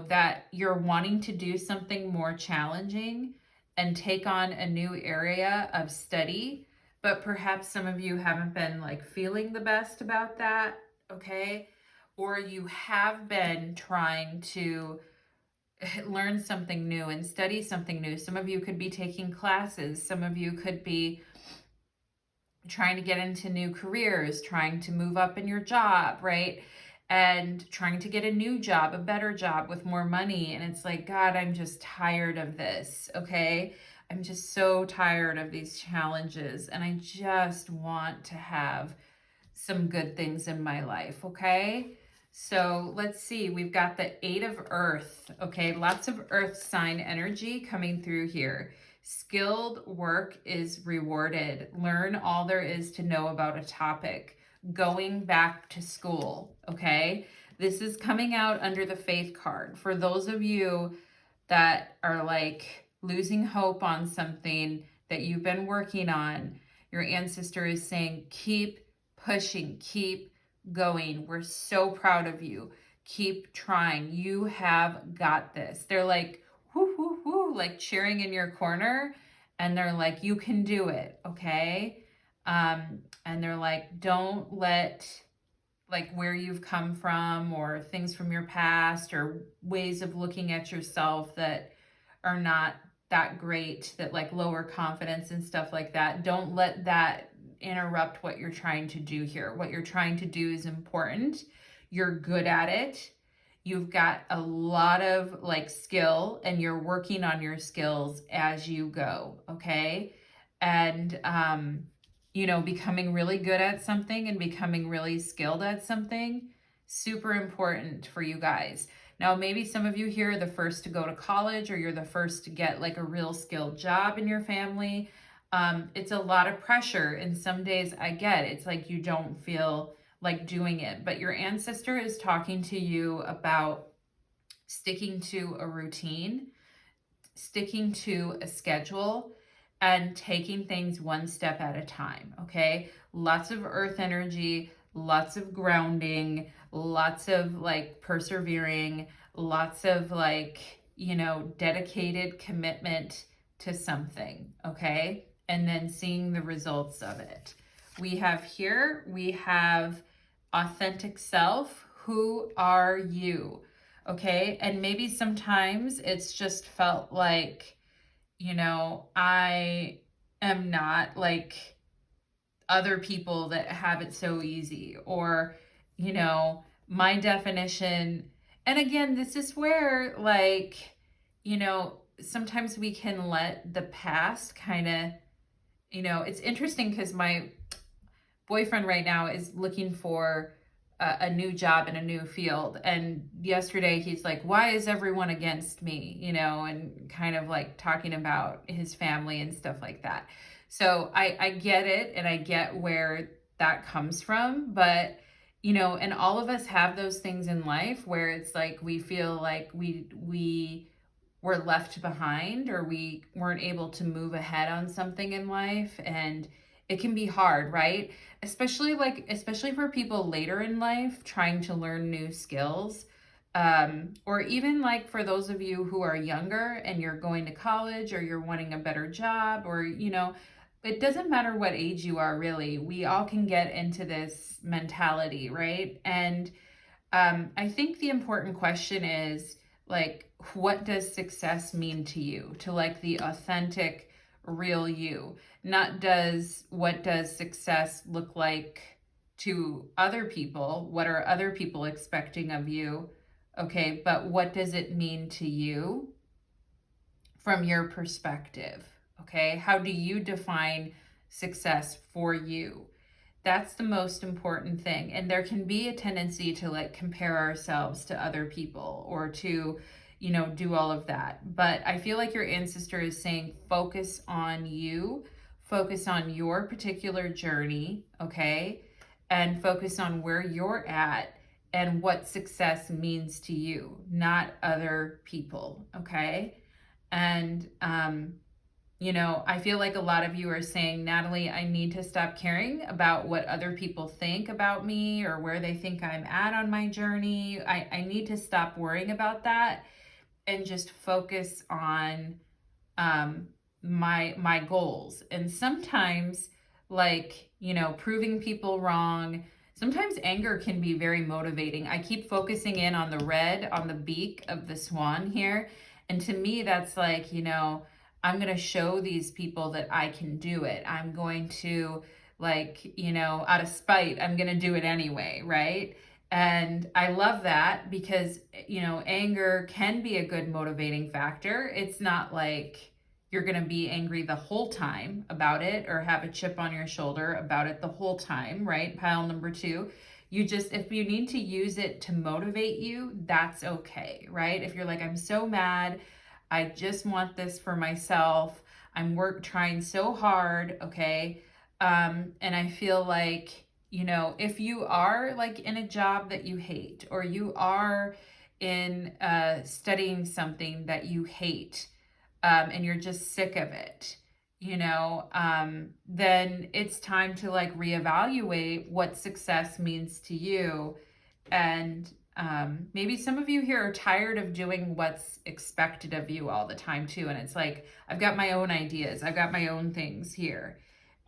that you're wanting to do something more challenging and take on a new area of study, but perhaps some of you haven't been like feeling the best about that, okay? Or you have been trying to learn something new and study something new. Some of you could be taking classes. Some of you could be trying to get into new careers, trying to move up in your job, right? And trying to get a new job, a better job with more money. And it's like, God, I'm just tired of this, okay? I'm just so tired of these challenges. And I just want to have some good things in my life, okay? So let's see, we've got the Eight of Earth, okay? Lots of earth sign energy coming through here. Skilled work is rewarded. Learn all there is to know about a topic. Going back to school, okay? This is coming out under the Faith card. For those of you that are like losing hope on something that you've been working on, your ancestor is saying, keep pushing, keep going. We're so proud of you. Keep trying. You have got this. They're like, whoo, whoo, whoo, like cheering in your corner. And they're like, you can do it, okay? And they're like, don't let like where you've come from or things from your past or ways of looking at yourself that are not that great, that like lower confidence and stuff like that. Don't let that interrupt what you're trying to do here. What you're trying to do is important. You're good at it. You've got a lot of like skill and you're working on your skills as you go, okay? And becoming really good at something and becoming really skilled at something, super important for you guys. Now, maybe some of you here are the first to go to college or you're the first to get like a real skilled job in your family. It's a lot of pressure, and some days I get it's like you don't feel like doing it, but your ancestor is talking to you about sticking to a routine, sticking to a schedule, and taking things one step at a time, okay? Lots of earth energy, lots of grounding, lots of like persevering, lots of like, dedicated commitment to something, okay? And then seeing the results of it. We have authentic self. Who are you? Okay. And maybe sometimes it's just felt like, I am not like other people that have it so easy, or, my definition. And again, this is where like, sometimes we can let the past kind of, it's interesting because my boyfriend right now is looking for a new job in a new field. And yesterday he's like, why is everyone against me? And kind of like talking about his family and stuff like that. So I get it. And I get where that comes from. But, and all of us have those things in life where it's like, we feel like we were left behind, or we weren't able to move ahead on something in life. And it can be hard, right? Especially for people later in life trying to learn new skills. Or even like for those of you who are younger and you're going to college or you're wanting a better job, or, it doesn't matter what age you are, really. We all can get into this mentality, right? And I think the important question is, like, what does success mean to you? To like the authentic, real you. Not what does success look like to other people? What are other people expecting of you? Okay, but what does it mean to you from your perspective? Okay, how do you define success for you? That's the most important thing. And there can be a tendency to like compare ourselves to other people or to, do all of that. But I feel like your ancestor is saying focus on you, focus on your particular journey, okay? And focus on where you're at and what success means to you, not other people, okay? And I feel like a lot of you are saying, Natalie, I need to stop caring about what other people think about me or where they think I'm at on my journey. I need to stop worrying about that and just focus on my goals. And sometimes, like, proving people wrong, sometimes anger can be very motivating. I keep focusing in on the red on the beak of the swan here. And to me, that's like, I'm going to show these people that I can do it. I'm going to, like, out of spite, I'm going to do it anyway, right? And I love that because, anger can be a good motivating factor. It's not like you're going to be angry the whole time about it or have a chip on your shoulder about it the whole time, right? Pile number 2. If you need to use it to motivate you, that's okay, right? If you're like, I'm so mad, I just want this for myself. I'm trying so hard, okay? And I feel like, if you are like in a job that you hate, or you are in studying something that you hate, and you're just sick of it, then it's time to like reevaluate what success means to you. And maybe some of you here are tired of doing what's expected of you all the time too. And it's like, I've got my own ideas. I've got my own things here.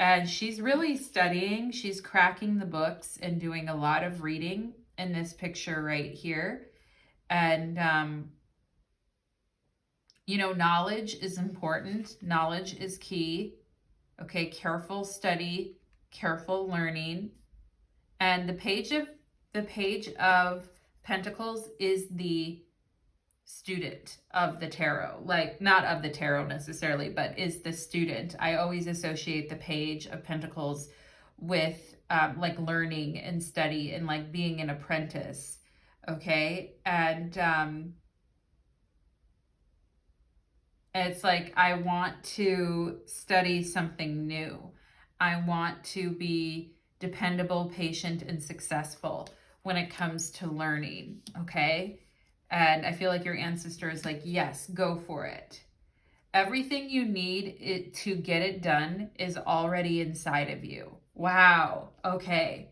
And she's really studying. She's cracking the books and doing a lot of reading in this picture right here. And, knowledge is important. Knowledge is key. Okay, careful study, careful learning. And the page of Pentacles is the student of the tarot, like not of the tarot necessarily, but is the student. I always associate the page of Pentacles with like learning and study and like being an apprentice. Okay, and it's like, I want to study something new. I want to be dependable, patient, and successful when it comes to learning, okay? And I feel like your ancestor is like, yes, go for it. Everything you need to get it done is already inside of you. Wow, okay.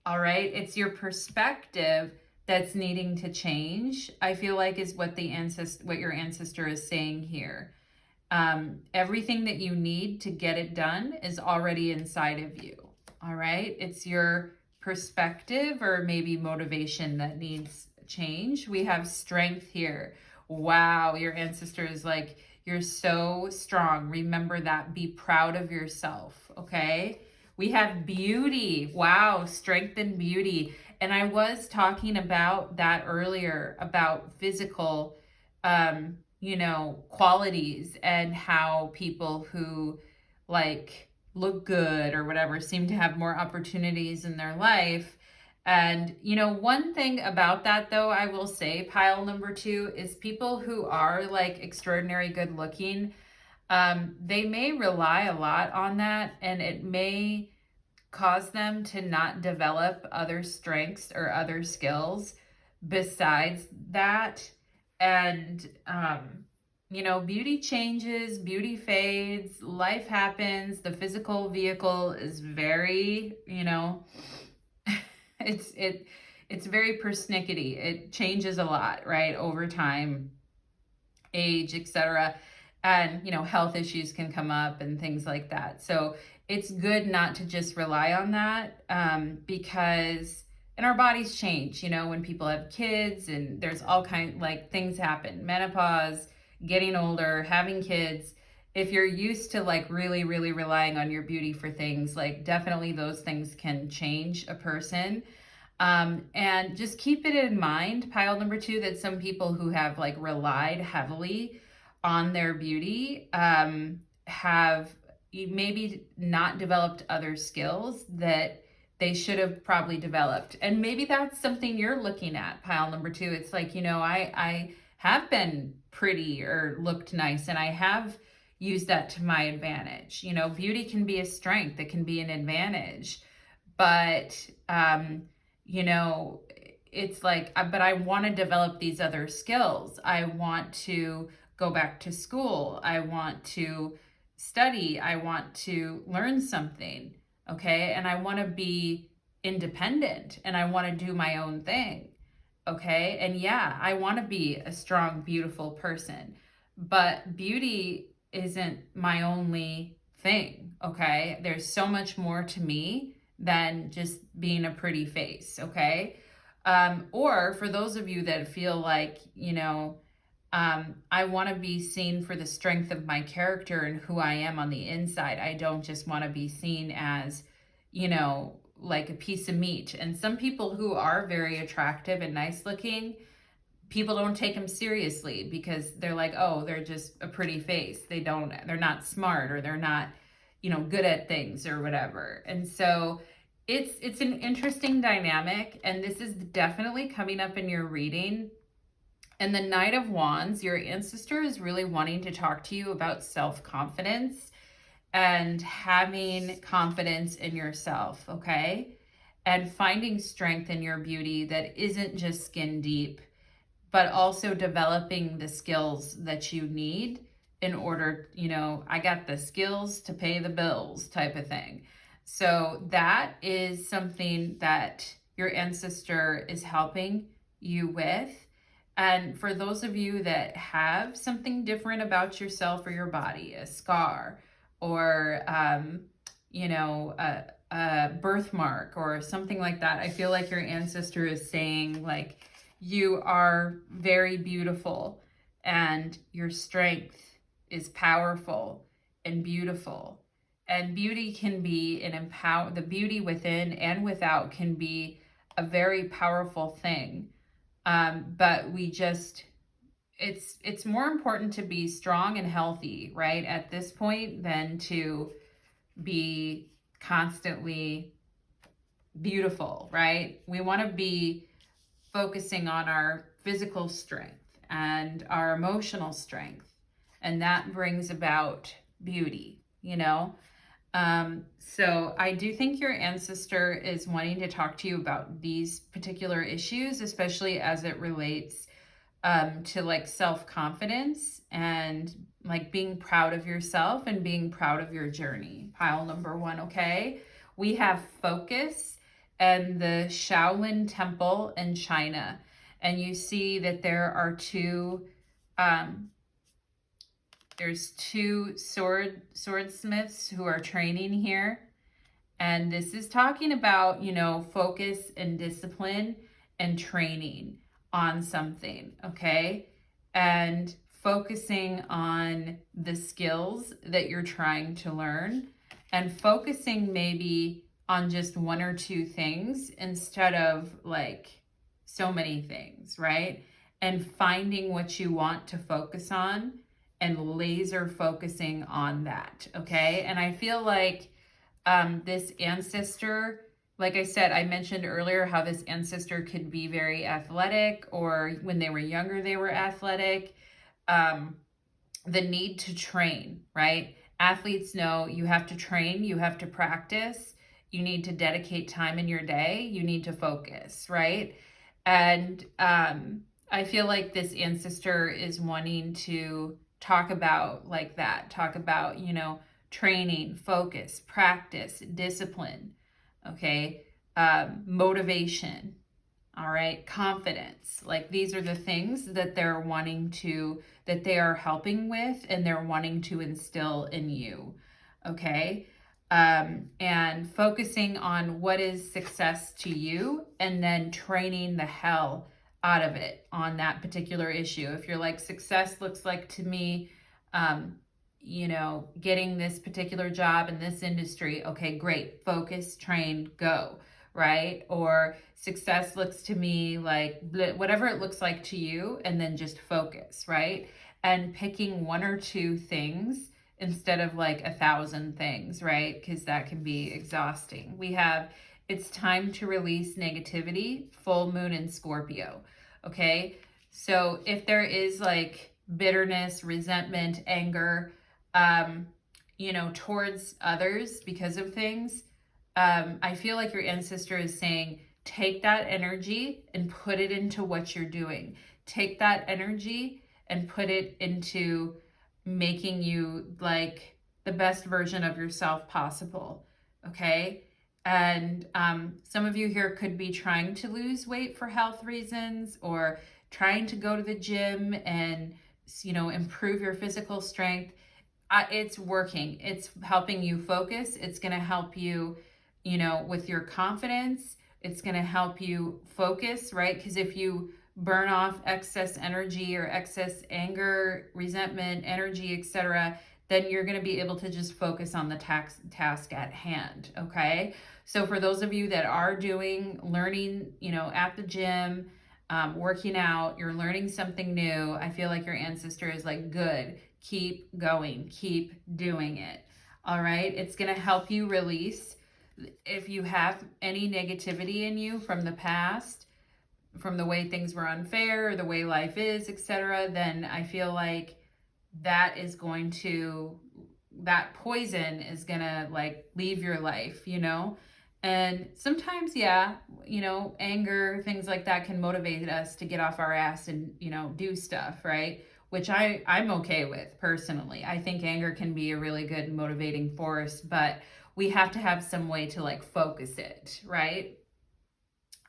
All right, it's your perspective that's needing to change, I feel like, is what your ancestor is saying here. Everything that you need to get it done is already inside of you. All right, it's your perspective or maybe motivation that needs change. We have strength here. Wow, your ancestor is like, you're so strong. Remember that. Be proud of yourself, okay? We have beauty. Wow, strength and beauty. And I was talking about that earlier, about physical, qualities, and how people who like look good or whatever seem to have more opportunities in their life. And, one thing about that, though, I will say, pile number 2, is people who are like extraordinary good looking, they may rely a lot on that, and it may cause them to not develop other strengths or other skills besides that. And, beauty changes, beauty fades, life happens. The physical vehicle is very, it's very persnickety. It changes a lot, right? Over time, age, etc. And, health issues can come up and things like that. So it's good not to just rely on that, because, and our bodies change, when people have kids and there's all kinds, like, things happen, menopause, getting older, having kids. If you're used to like really, really relying on your beauty for things, like definitely those things can change a person. And just keep it in mind, pile number 2, that some people who have like relied heavily on their beauty have maybe not developed other skills that they should have probably developed. And maybe that's something you're looking at, pile number 2. It's like, I have been pretty or looked nice, and I have used that to my advantage. Beauty can be a strength, it can be an advantage, but it's like, but I want to develop these other skills. I want to go back to school. I want to study. I want to learn something. Okay. And I want to be independent, and I want to do my own thing. Okay. And yeah, I want to be a strong, beautiful person, but beauty isn't my only thing. Okay. There's so much more to me than just being a pretty face, okay? Or for those of you that feel like, I want to be seen for the strength of my character and who I am on the inside. I don't just want to be seen as, like a piece of meat. And some people who are very attractive and nice looking, people don't take them seriously because they're like, oh, they're just a pretty face. They're not smart, or they're not, good at things or whatever. And so it's an interesting dynamic, and this is definitely coming up in your reading. And the Knight of Wands, your ancestor is really wanting to talk to you about self-confidence and having confidence in yourself, okay? And finding strength in your beauty that isn't just skin deep, but also developing the skills that you need in order, I got the skills to pay the bills type of thing. So that is something that your ancestor is helping you with. And for those of you that have something different about yourself or your body, a scar, or, a birthmark or something like that, I feel like your ancestor is saying, like, you are very beautiful, and your strength is powerful and beautiful. And beauty can be the beauty within and without can be a very powerful thing. But it's more important to be strong and healthy, right, at this point, than to be constantly beautiful, right? We want to be focusing on our physical strength and our emotional strength, and that brings about beauty, So I do think your ancestor is wanting to talk to you about these particular issues, especially as it relates to like self-confidence and like being proud of yourself and being proud of your journey. Pile number 1, okay? We have focus and the Shaolin Temple in China. And you see that there are there's 2 swordsmiths who are training here. And this is talking about, focus and discipline and training on something, okay? And focusing on the skills that you're trying to learn, and focusing maybe on just 1 or 2 things instead of like so many things, right? And finding what you want to focus on and laser focusing on that, okay? And I feel like this ancestor, like I said, I mentioned earlier how this ancestor could be very athletic, or when they were younger, they were athletic. The need to train, right? Athletes know you have to train, you have to practice, you need to dedicate time in your day, you need to focus, right? And I feel like this ancestor is wanting to talk about like that, talk about, training, focus, practice, discipline, okay? Motivation. All right. Confidence. Like these are the things that they're wanting to, that they are helping with and they're wanting to instill in you. Okay. And focusing on what is success to you and then training the hell out of it on that particular issue. If you're like, success looks like to me, getting this particular job in this industry. Okay, great. Focus, train, go. Right? Or success looks to me like whatever it looks like to you, and then just focus, right? And picking one or two things instead of like 1,000 things, right? Because that can be exhausting. We have, it's time to release negativity, full moon in Scorpio. Okay. So if there is like bitterness, resentment, anger, towards others because of things, I feel like your ancestor is saying, take that energy and put it into what you're doing. Take that energy and put it into making you like the best version of yourself possible. Okay. And some of you here could be trying to lose weight for health reasons, or trying to go to the gym and, improve your physical strength. It's working. It's helping you focus. It's going to help you, with your confidence. It's going to help you focus, right? Because if you burn off excess energy or excess anger, resentment, energy, etc., then you're going to be able to just focus on the task at hand. Okay. So for those of you that are learning, at the gym, working out, you're learning something new, I feel like your ancestor is like, good, keep going, keep doing it. All right. It's going to help you release. If you have any negativity in you from the past, from the way things were unfair, or the way life is, etc., then I feel like that poison is gonna like leave your life, And sometimes, anger, things like that can motivate us to get off our ass and, do stuff, right? Which I'm okay with personally. I think anger can be a really good motivating force, but we have to have some way to like focus it, right?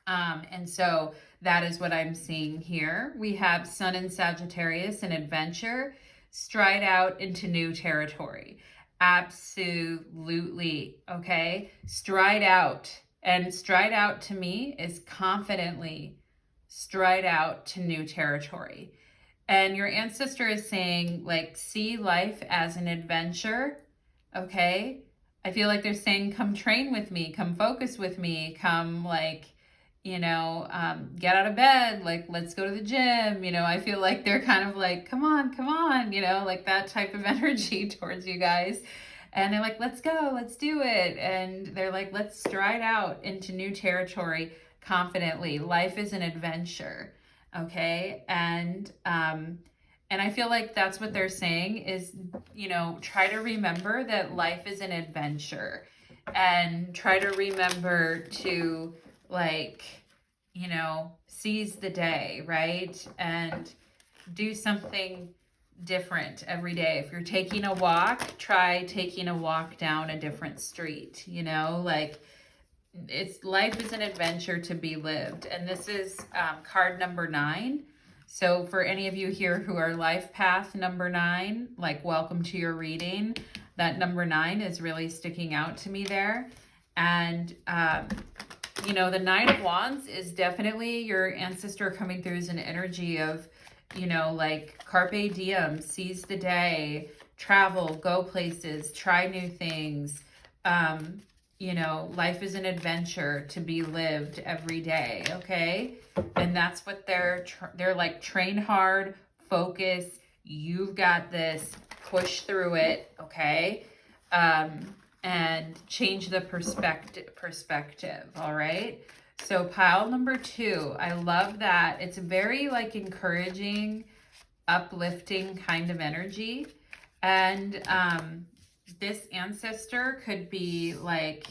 And so that is what I'm seeing here. We have Sun in Sagittarius and adventure, stride out into new territory. Absolutely. Okay. Stride out. And stride out to me is confidently stride out to new territory. And your ancestor is saying, like, see life as an adventure. Okay. I feel like they're saying, come train with me, come focus with me, come like, get out of bed, like, let's go to the gym. I feel like they're kind of like, come on, like that type of energy towards you guys. And they're like, let's go, let's do it. And they're like, let's stride out into new territory confidently. Life is an adventure. Okay. And I feel like that's what they're saying is, try to remember that life is an adventure, and try to remember to like, seize the day, right? And do something different every day. If you're taking a walk, try taking a walk down a different street, like life is an adventure to be lived. And this is card number 9. So for any of you here who are life path number 9, like, welcome to your reading. That number 9 is really sticking out to me there. And, the Nine of Wands is definitely your ancestor coming through as an energy of, like carpe diem, seize the day, travel, go places, try new things. Life is an adventure to be lived every day. Okay. And that's what they're like, train hard, focus. You've got this, push through it. Okay. And change the perspective. All right. So pile number 2, I love that. It's very like encouraging, uplifting kind of energy. And, this ancestor could be like,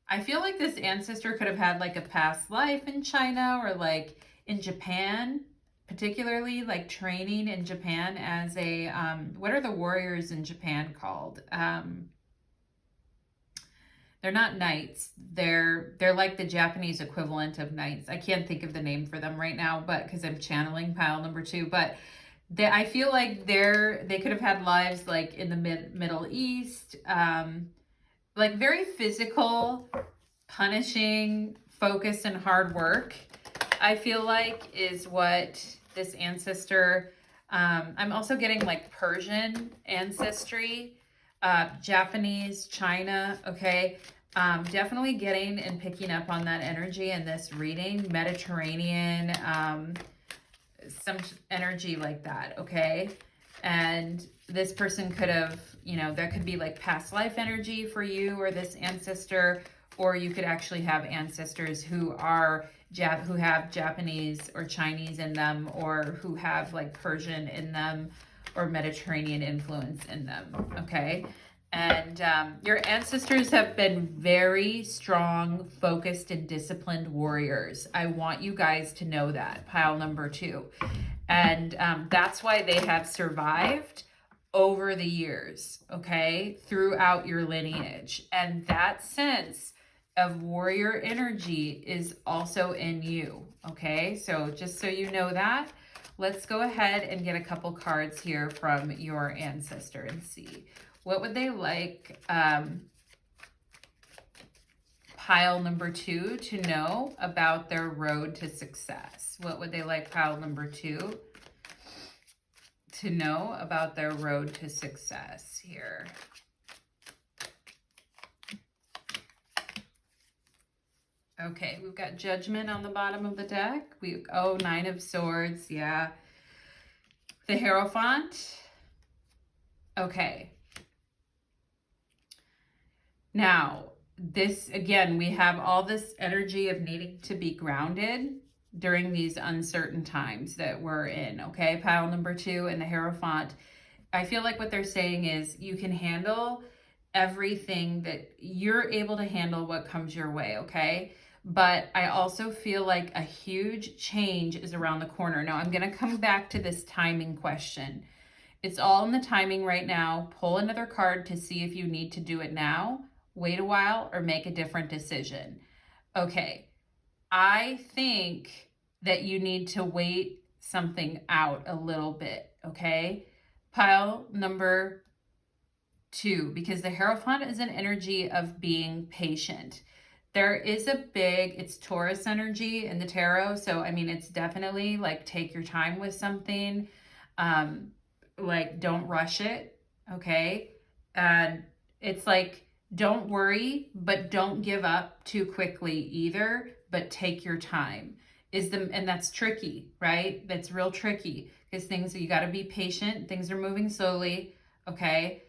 I feel like this ancestor could have had like a past life in China or like in Japan, particularly like training in Japan as a, what are the warriors in Japan called? They're not knights. They're like the Japanese equivalent of knights. I can't think of the name for them right now, but because I'm channeling pile number 2, but I feel like they could have had lives like in the Middle East, like very physical, punishing, focused, and hard work. I feel like is what this ancestor. I'm also getting like Persian ancestry, Japanese, China. Okay. Definitely getting and picking up on that energy in this reading. Mediterranean, some energy like that. Okay. And this person could have, you know, that could be like past life energy for you or this ancestor, or you could actually have ancestors who are who have Japanese or Chinese in them, or who have like Persian in them or Mediterranean influence in them. Okay. And your ancestors have been very strong, focused, and disciplined warriors. I want you guys to know that, pile number 2. And that's why they have survived over the years, okay, throughout your lineage. And that sense of warrior energy is also in you, okay? So just so you know that, let's go ahead and get a couple cards here from your ancestor and see. What would they like pile number 2 to know about their road to success? What would they like pile number 2 to know about their road to success here? Okay, we've got Judgment on the bottom of the deck. Oh, 9 of Swords, yeah. The Hierophant. Okay. Now, this, again, we have all this energy of needing to be grounded during these uncertain times that we're in, okay? Pile number 2 and the Hierophant. I feel like what they're saying is you can handle everything, that you're able to handle what comes your way, okay? But I also feel like a huge change is around the corner. Now, I'm going to come back to this timing question. It's all in the timing right now. Pull another card to see if you need to do it now, wait a while, or make a different decision. Okay, I think that you need to wait something out a little bit, okay? Pile number 2, because the Hierophant is an energy of being patient. There is it's Taurus energy in the tarot. So, I mean, it's definitely like take your time with something. Like don't rush it. Okay. And it's like, don't worry, but don't give up too quickly either, but take your time and that's tricky, right? That's real tricky because you got to be patient. Things are moving slowly. Okay.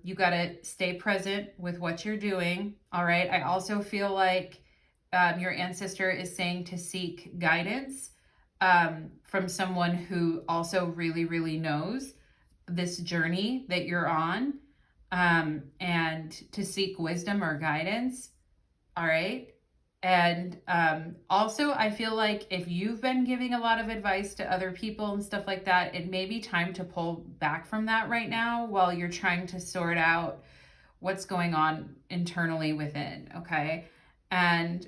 You got to stay present with what you're doing. All right. I also feel like your ancestor is saying to seek guidance from someone who also really, really knows this journey that you're on, and to seek wisdom or guidance. All right. And also, I feel like if you've been giving a lot of advice to other people and stuff like that, it may be time to pull back from that right now while you're trying to sort out what's going on internally within, okay? And,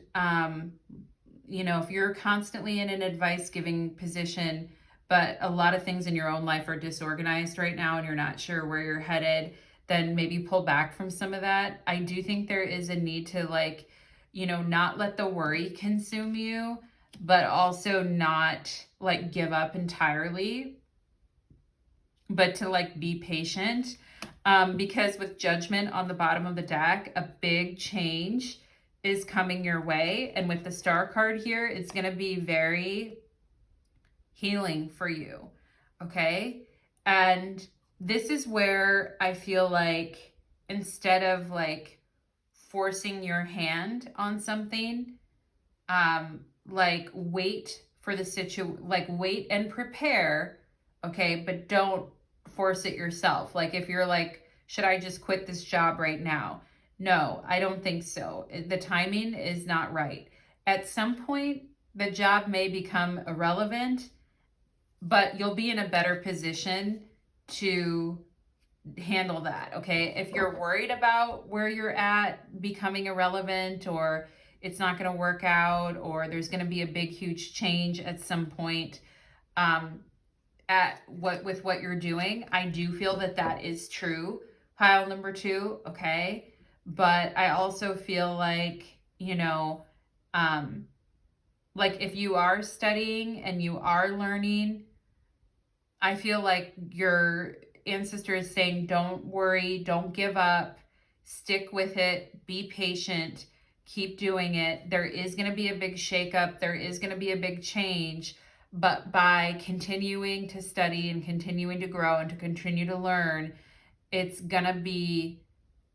you know, if you're constantly in an advice giving position, but a lot of things in your own life are disorganized right now and you're not sure where you're headed, then maybe pull back from some of that. I do think there is a need to like, you know, not let the worry consume you, but also not like give up entirely, but to like be patient. Because with Judgment on the bottom of the deck, a big change is coming your way. And with the Star card here, it's going to be very healing for you. Okay. And this is where I feel like instead of like forcing your hand on something, like wait for the like wait and prepare, okay, but don't force it yourself. Like if you're like, should I just quit this job right now? No, I don't think so. The timing is not right. At some point, the job may become irrelevant, but you'll be in a better position to handle that, okay? If you're worried about where you're at becoming irrelevant, or it's not going to work out, or there's going to be a big, huge change at some point, with what you're doing, I do feel that that is true, pile number 2, okay? But I also feel like, you know, like if you are studying and you are learning, I feel like your ancestor is saying, don't worry, don't give up, stick with it, be patient, keep doing it. There is going to be a big shakeup, there is going to be a big change, but by continuing to study and continuing to grow and to continue to learn, it's going to be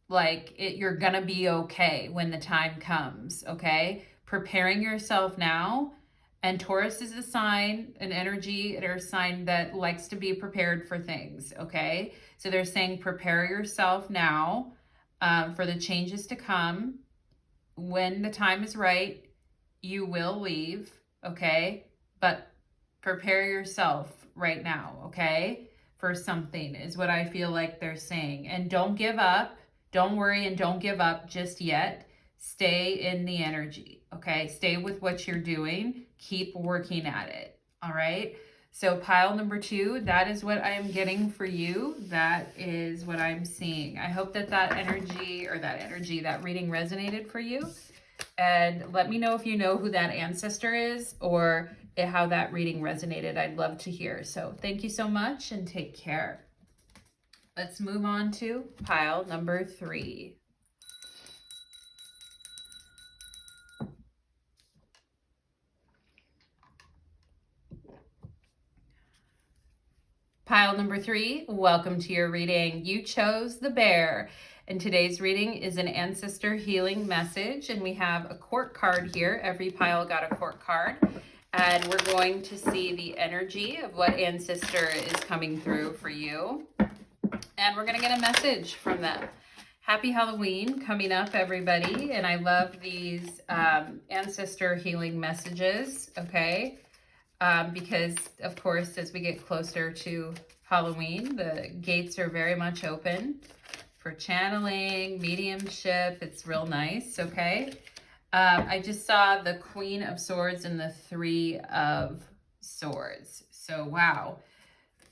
like you're going to be okay when the time comes, okay? Preparing yourself now. And Taurus is a sign, an energy, or a sign that likes to be prepared for things, okay? So they're saying prepare yourself now for the changes to come. When the time is right, you will leave, okay? But prepare yourself right now, okay? For something is what I feel like they're saying. And don't give up. Don't worry and don't give up just yet. Stay in the energy, okay? Stay with what you're doing. Keep working at it, all right? So pile number 2, that is what I am getting for you. That is what I'm seeing. I hope that that reading resonated for you. And let me know if you know who that ancestor is, or how that reading resonated. I'd love to hear. So thank you so much and take care. Let's move on to pile number 3. Pile number 3, welcome to your reading. You chose the bear. And today's reading is an ancestor healing message. And we have a court card here. Every pile got a court card. And we're going to see the energy of what ancestor is coming through for you. And we're going to get a message from them. Happy Halloween coming up, everybody. And I love these ancestor healing messages, okay? Because, of course, as we get closer to Halloween, the gates are very much open for channeling, mediumship. It's real nice, okay? I just saw the Queen of Swords and the 3 of Swords. So, wow.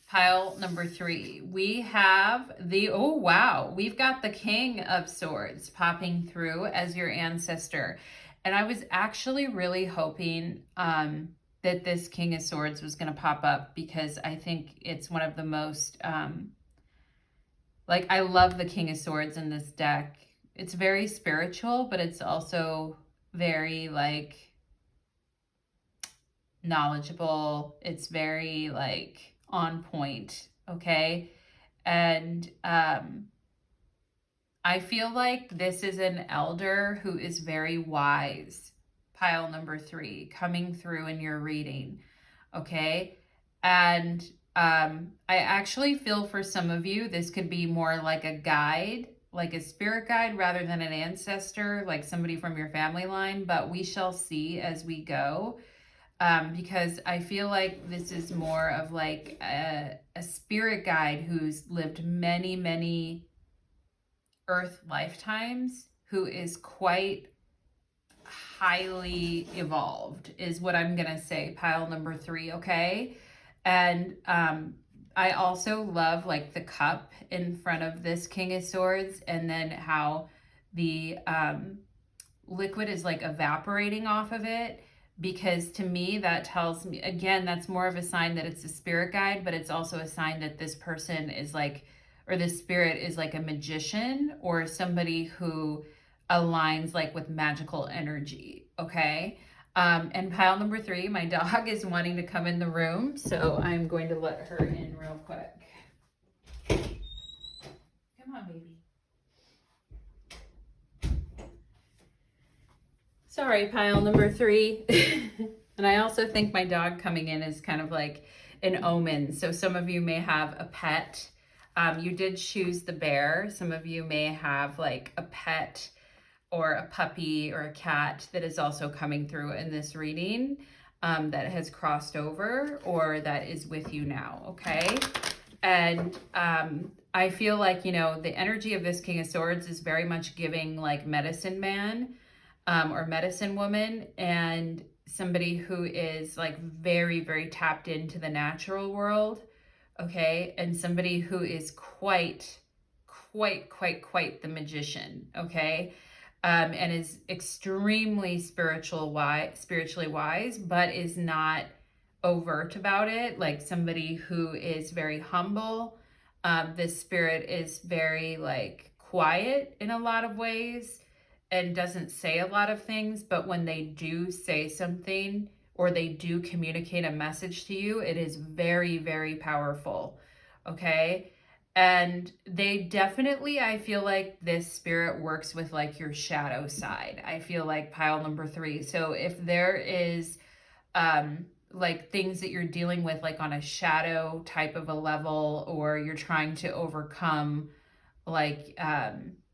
Pile number 3. We have oh, wow. We've got the King of Swords popping through as your ancestor. And I was actually really hoping that this King of Swords was going to pop up, because I think it's one of the most, I love the King of Swords in this deck. It's very spiritual, but it's also very, knowledgeable. It's very, on point, okay? And I feel like this is an elder who is very wise. Pile number 3 coming through in your reading, okay? And I actually feel for some of you, this could be more like a guide, like a spirit guide rather than an ancestor, like somebody from your family line, but we shall see as we go. Because I feel like this is more of a spirit guide who's lived many, many earth lifetimes, who is quite highly evolved, is what I'm gonna say, pile number 3, okay? And I also love the cup in front of this King of Swords, and then how the liquid is evaporating off of it, because to me that tells me, again, that's more of a sign that it's a spirit guide, but it's also a sign that this person is or this spirit is a magician, or somebody who aligns with magical energy, okay? And pile number 3, my dog is wanting to come in the room, so I'm going to let her in real quick. Come on, baby. Sorry, pile number 3. And I also think my dog coming in is kind of an omen. So some of you may have a pet. You did choose the bear. Some of you may have a pet or a puppy or a cat that is also coming through in this reading, that has crossed over or that is with you now, okay? And I feel like, you know, the energy of this King of Swords is very much giving like medicine man or medicine woman, and somebody who is like very, very tapped into the natural world. Okay. And somebody who is quite the magician. Okay. And is extremely spiritually wise, but is not overt about it. Like somebody who is very humble. This spirit is very like quiet in a lot of ways and doesn't say a lot of things, but when they do say something or they do communicate a message to you, it is very, very powerful. Okay. And they definitely, I feel like this spirit works with like your shadow side. I feel like pile number 3. So if there is like things that you're dealing with like on a shadow type of a level, or you're trying to overcome like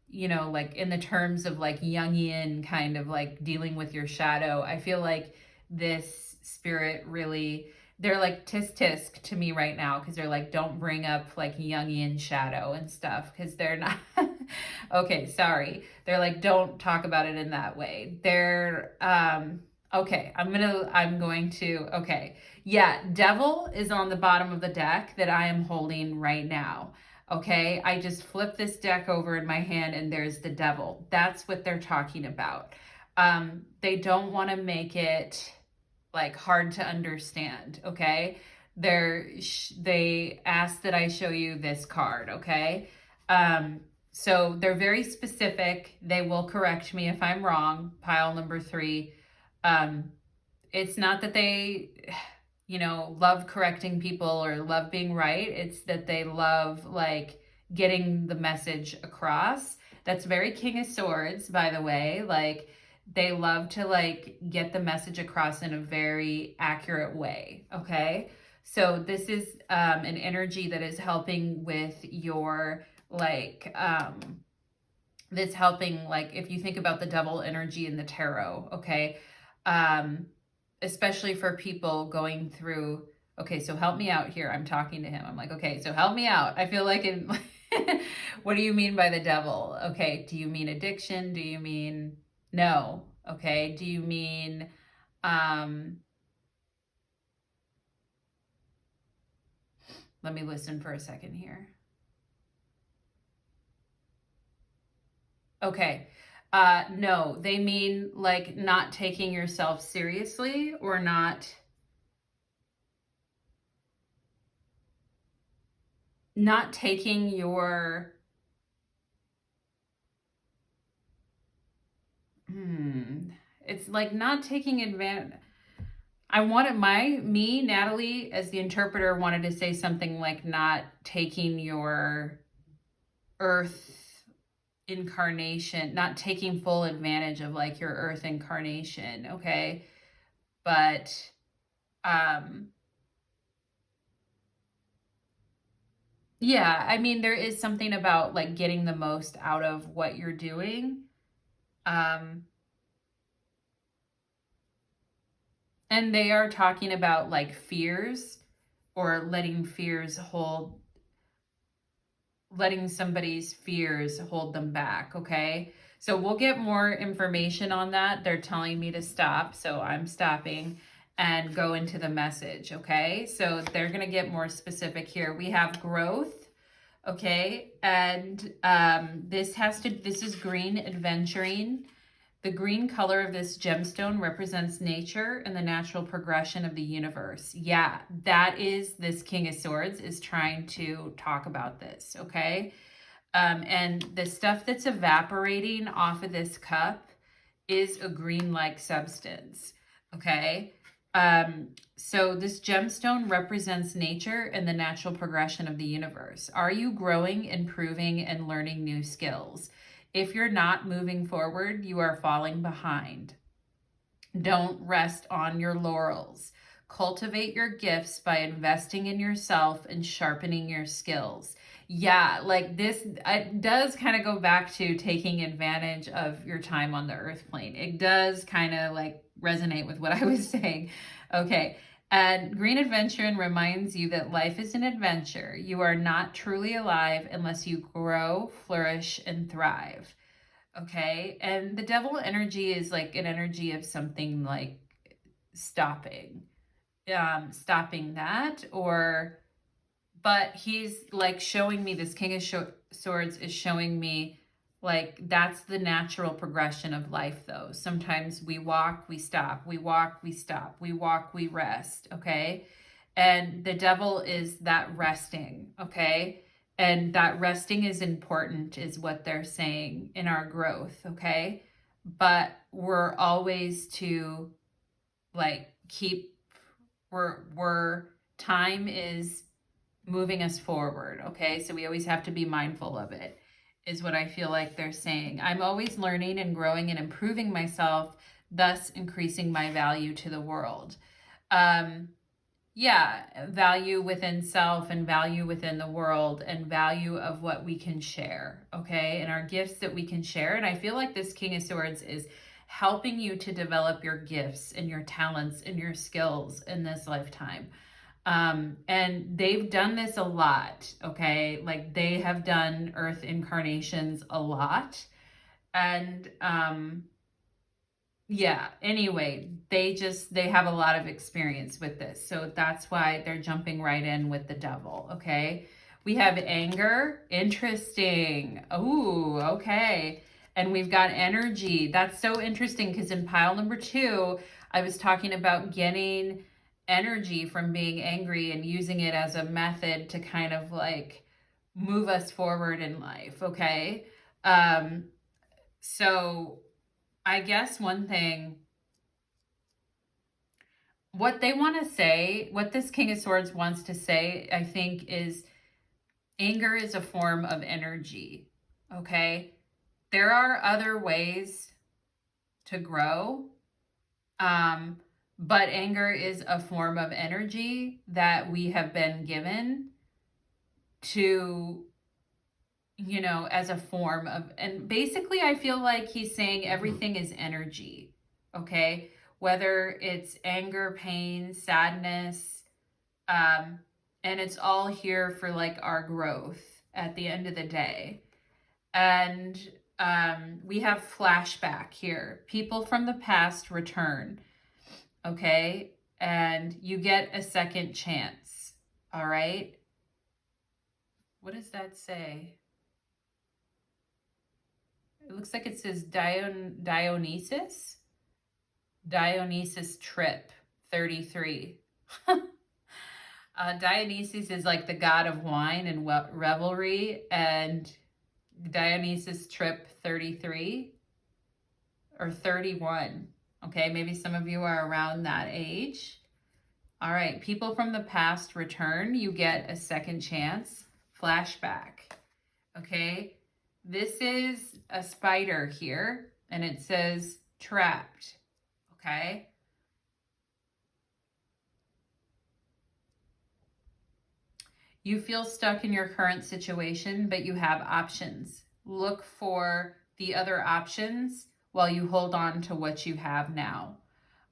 you know, like in the terms of like Jungian kind of like dealing with your shadow, I feel like this spirit really, they're like tisk tisk to me right now, because they're like, don't bring up like Jungian shadow and stuff, because they're not okay, sorry, they're like, don't talk about it in that way. They're okay, I'm going to, okay, yeah, devil is on the bottom of the deck that I am holding right now. Okay, I just flip this deck over in my hand and there's the devil. That's what they're talking about. They don't want to make it like hard to understand. Okay, they asked that I show you this card. Okay, so they're very specific. They will correct me if I'm wrong. Pile number 3. It's not that they, you know, love correcting people or love being right. It's that they love like getting the message across. That's very King of Swords, by the way. Like they love to like get the message across in a very accurate way. Okay. So this is an energy that is helping with your like, that's helping, like, if you think about the devil energy in the tarot, okay? Especially for people going through, okay, so help me out here. I'm talking to him. I'm like, okay, so help me out. I feel like in, what do you mean by the devil? Okay, do you mean addiction? Do you mean, no, okay, do you mean, let me listen for a second here. Okay. No, they mean like not taking yourself seriously, or not taking your it's like not taking advantage. I wanted Natalie, as the interpreter, wanted to say something like not taking your earth incarnation, not taking full advantage of like your earth incarnation, okay? But yeah, I mean, there is something about like getting the most out of what you're doing. And they are talking about like fears, or letting somebody's fears hold them back. Okay. So we'll get more information on that. They're telling me to stop, so I'm stopping and go into the message. Okay. So they're going to get more specific here. We have growth. Okay. And this is green adventuring. The green color of this gemstone represents nature and the natural progression of the universe. Yeah, that is, this King of Swords is trying to talk about this, okay? And the stuff that's evaporating off of this cup is a green-like substance, okay? So this gemstone represents nature and the natural progression of the universe. Are you growing, improving, and learning new skills? If you're not moving forward, you are falling behind. Don't rest on your laurels. Cultivate your gifts by investing in yourself and sharpening your skills. Yeah, like this, it does kind of go back to taking advantage of your time on the earth plane. It does kind of like resonate with what I was saying. Okay. And Green Adventurer reminds you that life is an adventure. You are not truly alive unless you grow, flourish, and thrive. Okay? And the devil energy is like an energy of something like stopping. Stopping that, or but he's like showing me, this King of Swords is showing me like that's the natural progression of life though. Sometimes we walk, we stop, we walk, we stop, we walk, we rest, okay? And the devil is that resting, okay? And that resting is important, is what they're saying in our growth, okay? But we're always to like keep, we're time is moving us forward, okay? So we always have to be mindful of it, is what I feel like they're saying. I'm always learning and growing and improving myself, thus increasing my value to the world. Yeah, value within self and value within the world and value of what we can share, okay? And our gifts that we can share. And I feel like this King of Swords is helping you to develop your gifts and your talents and your skills in this lifetime. And they've done this a lot, okay? Like they have done Earth incarnations a lot. And yeah, anyway, they have a lot of experience with this. So that's why they're jumping right in with the devil, okay? We have anger. Interesting. Ooh, okay. And we've got energy. That's so interesting because in pile number 2, I was talking about getting energy from being angry and using it as a method to kind of like move us forward in life, okay? So I guess one thing, what they want to say, what this King of Swords wants to say, I think, is anger is a form of energy, okay? There are other ways to grow, but anger is a form of energy that we have been given to, you know, as a form of, and basically I feel like he's saying everything is energy, okay? Whether it's anger, pain, sadness, and it's all here for like our growth at the end of the day. And we have flashback here. People from the past return, okay? And you get a second chance, all right? What does that say? It looks like it says Dionysus. Dionysus trip 33. Dionysus is like the god of wine and revelry, and Dionysus trip 33 or 31. Okay, maybe some of you are around that age. All right, people from the past return. You get a second chance. Flashback. Okay, this is a spider here, and it says trapped. Okay. You feel stuck in your current situation, but you have options. Look for the other options while you hold on to what you have now.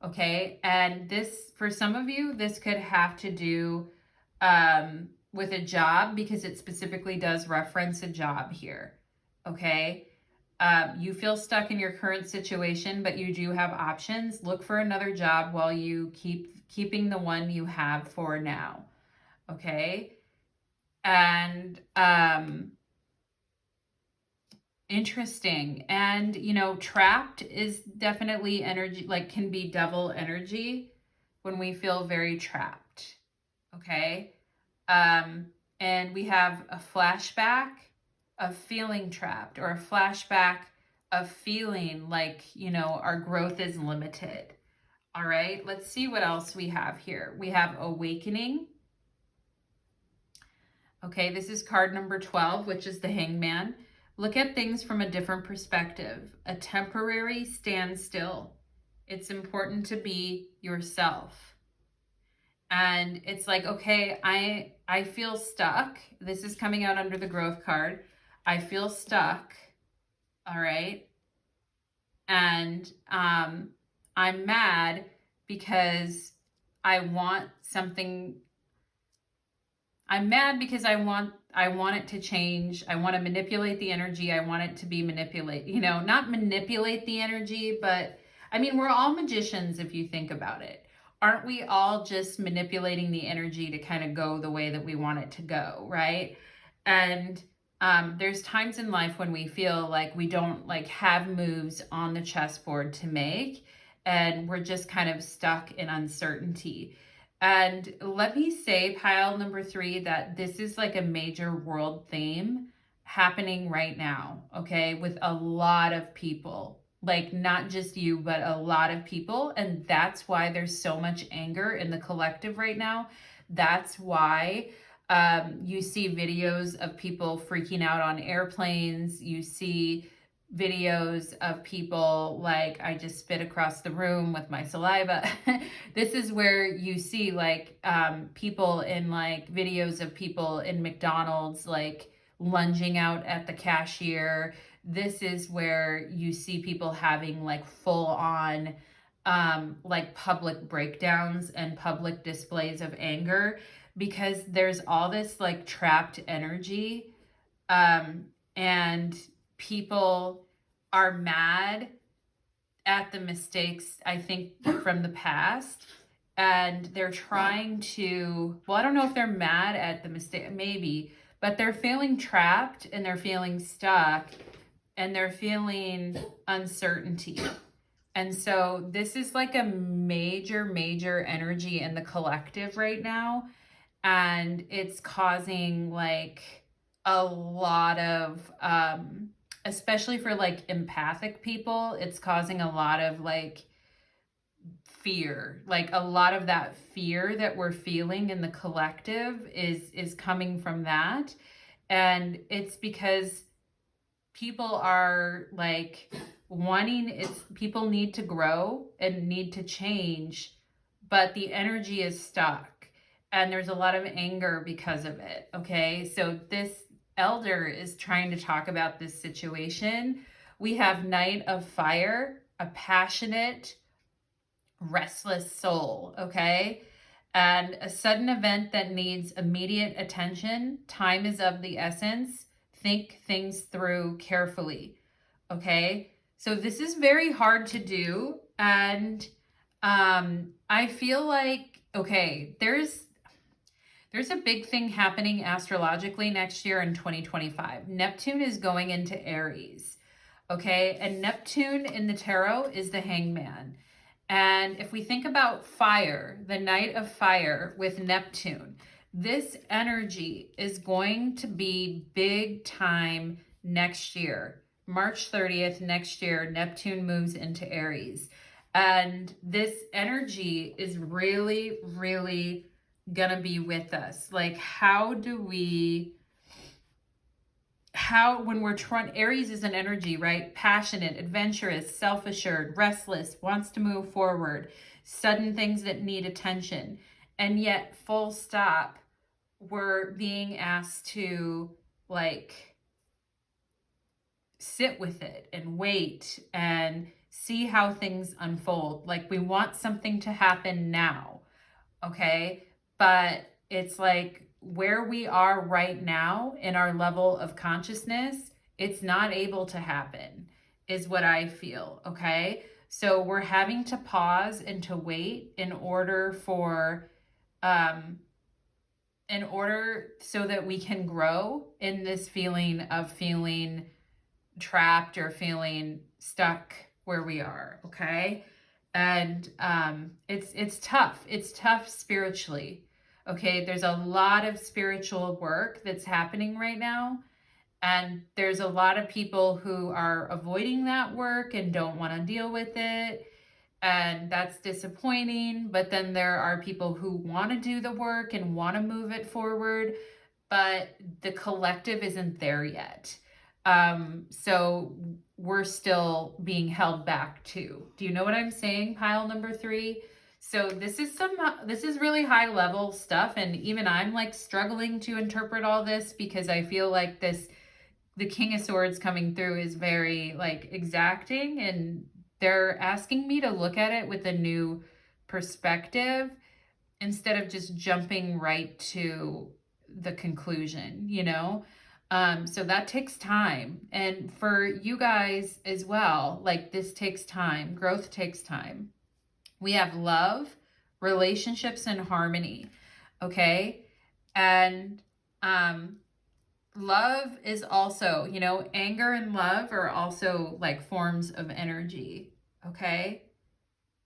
Okay. And this, for some of you, this could have to do with a job, because it specifically does reference a job here. Okay. You feel stuck in your current situation, but you do have options. Look for another job while you keeping the one you have for now. Okay. And interesting. And you know, trapped is definitely energy, like can be devil energy when we feel very trapped. Okay. And we have a flashback of feeling trapped, or a flashback of feeling like, you know, our growth is limited. All right, let's see what else we have here. We have awakening. Okay, this is card number 12, which is the Hangman. Look at things from a different perspective. A temporary standstill. It's important to be yourself. And it's like, okay, I feel stuck. This is coming out under the growth card. I feel stuck. All right. And I'm mad because I want something. I'm mad because I want it to change. I want to manipulate the energy. I want it to be not manipulate the energy, but I mean, we're all magicians if you think about it. Aren't we all just manipulating the energy to kind of go the way that we want it to go, right? And there's times in life when we feel like we don't like have moves on the chessboard to make, and we're just kind of stuck in uncertainty. And let me say, pile number 3, that this is like a major world theme happening right now, okay, with a lot of people. Like, not just you, but a lot of people. And that's why there's so much anger in the collective right now. That's why you see videos of people freaking out on airplanes. You see videos of people like, I just spit across the room with my saliva. This is where you see like people in like videos of people in McDonald's like lunging out at the cashier. This is where you see people having like full on like public breakdowns and public displays of anger, because there's all this like trapped energy, and people are mad at the mistakes, I think, from the past. And they're trying to, well, I don't know if they're mad at the mistake, maybe, but they're feeling trapped and they're feeling stuck and they're feeling uncertainty. And so this is like a major, major energy in the collective right now. And it's causing like a lot of especially for like empathic people, it's causing a lot of like fear. Like a lot of that fear that we're feeling in the collective is coming from that. And it's because people are like people need to grow and need to change, but the energy is stuck and there's a lot of anger because of it. Okay, so this elder is trying to talk about this situation. We have Knight of Fire, a passionate, restless soul, okay? And a sudden event that needs immediate attention. Time is of the essence. Think things through carefully, okay? So this is very hard to do. And I feel like, okay, there's a big thing happening astrologically next year in 2025. Neptune is going into Aries, okay? And Neptune in the tarot is the Hangman. And if we think about fire, the Knight of Fire with Neptune, this energy is going to be big time next year. March 30th next year, Neptune moves into Aries. And this energy is really, really gonna be with us. Like, when we're trying, Aries is an energy, right? Passionate, adventurous, self-assured, restless, wants to move forward, sudden things that need attention. And yet, full stop, we're being asked to like sit with it and wait and see how things unfold. Like, we want something to happen now, okay? But it's like where we are right now in our level of consciousness, it's not able to happen, is what I feel, okay? So we're having to pause and to wait in order so that we can grow in this feeling of feeling trapped or feeling stuck where we are, okay? And it's tough. It's tough spiritually. Okay, there's a lot of spiritual work that's happening right now. And there's a lot of people who are avoiding that work and don't want to deal with it. And that's disappointing. But then there are people who want to do the work and want to move it forward. But the collective isn't there yet. So we're still being held back too. Do you know what I'm saying? Pile number 3. So this is really high level stuff. And even I'm like struggling to interpret all this, because I feel like the King of Swords coming through is very like exacting, and they're asking me to look at it with a new perspective. instead of just jumping right to the conclusion, so that takes time. And for you guys as well, like, this takes time. Growth takes time. We have love, relationships, and harmony. Okay. And love is also, anger and love are also like forms of energy. Okay.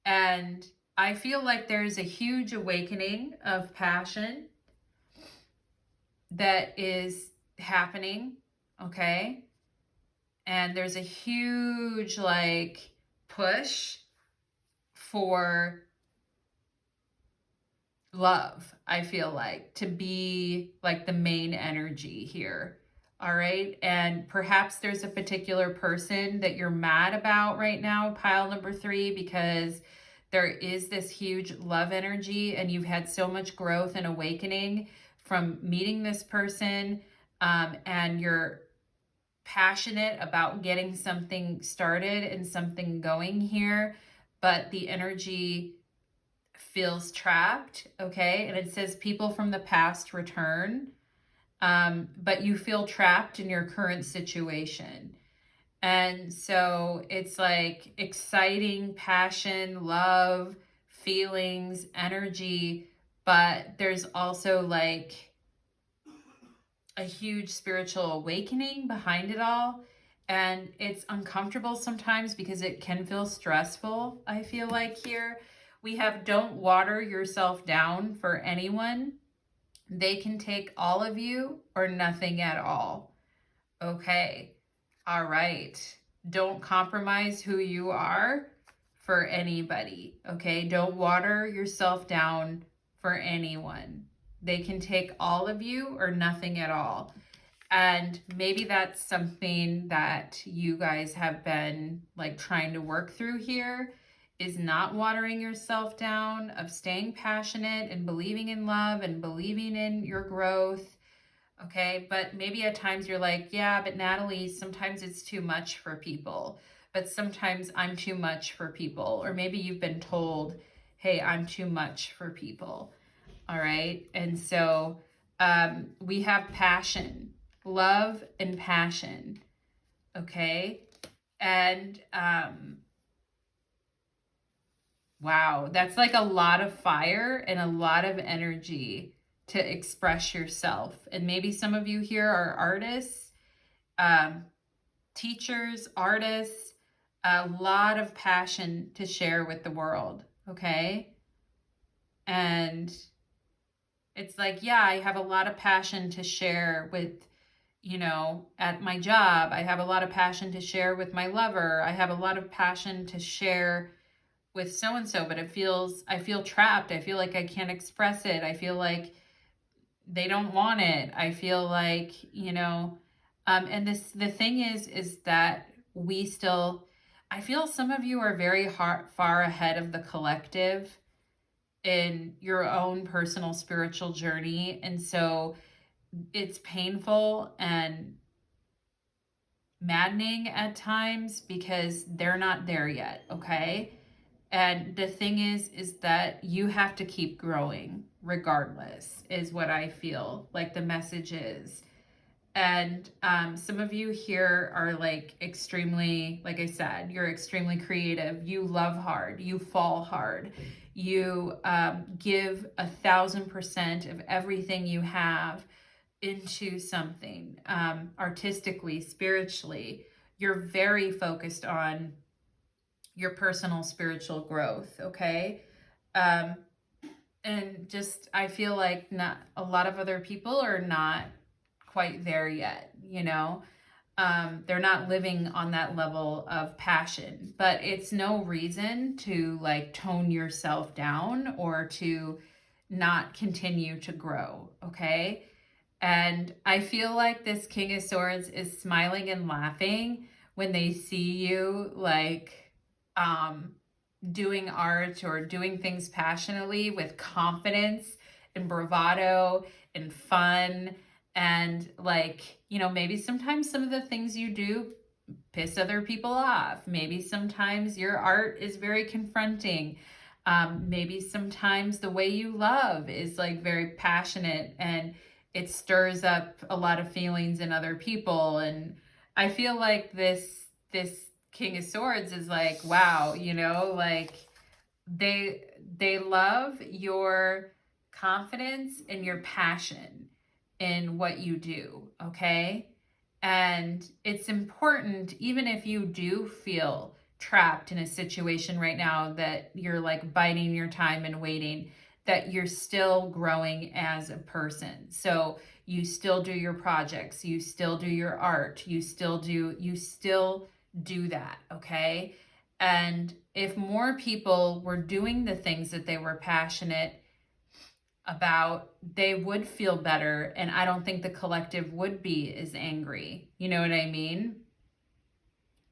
And I feel like there's a huge awakening of passion that is happening. Okay. And there's a huge like push for love, I feel like, to be like the main energy here. All right. And perhaps there's a particular person that you're mad about right now, pile number 3, because there is this huge love energy and you've had so much growth and awakening from meeting this person, and you're passionate about getting something started and something going here, but the energy feels trapped. Okay. And it says people from the past return, but you feel trapped in your current situation. And so it's like exciting passion, love, feelings, energy, but there's also like a huge spiritual awakening behind it all. And it's uncomfortable sometimes because it can feel stressful, I feel like here. We have don't water yourself down for anyone. They can take all of you or nothing at all. Okay. All right. Don't compromise who you are for anybody. Okay. Don't water yourself down for anyone. They can take all of you or nothing at all. And maybe that's something that you guys have been like trying to work through here, is not watering yourself down, of staying passionate and believing in love and believing in your growth. Okay. But maybe at times you're like, yeah, but Natalie, sometimes it's too much for people, but sometimes I'm too much for people. Or maybe you've been told, hey, I'm too much for people. All right. And so we have passion, love, and passion. Okay. And wow, that's like a lot of fire and a lot of energy to express yourself. And maybe some of you here are artists, teachers, artists, a lot of passion to share with the world. Okay. And it's like, yeah, I have a lot of passion to share with, at my job. I have a lot of passion to share with my lover. I have a lot of passion to share with so-and-so, but I feel trapped. I feel like I can't express it. I feel like they don't want it. I feel like, and the thing is that I feel some of you are very far ahead of the collective in your own personal spiritual journey. And so it's painful and maddening at times because they're not there yet. Okay. And the thing is that you have to keep growing regardless, is what I feel like the message is. And some of you here are like extremely, like I said, you're extremely creative. You love hard. You fall hard. You give 1,000% of everything you have into something, artistically, spiritually. You're very focused on your personal spiritual growth. Okay. And just, I feel like not a lot of other people are not quite there yet, they're not living on that level of passion, but it's no reason to like tone yourself down or to not continue to grow. Okay. And I feel like this King of Swords is smiling and laughing when they see you like doing art or doing things passionately with confidence and bravado and fun. And like, maybe sometimes some of the things you do piss other people off. Maybe sometimes your art is very confronting. Maybe sometimes the way you love is like very passionate and it stirs up a lot of feelings in other people. And I feel like this King of Swords is like, wow, you know, like they love your confidence and your passion in what you do, okay? And it's important, even if you do feel trapped in a situation right now that you're like biding your time and waiting, that you're still growing as a person. So you still do your projects, you still do your art, you still do that, okay? And if more people were doing the things that they were passionate about, they would feel better. And I don't think the collective would be as angry. You know what I mean?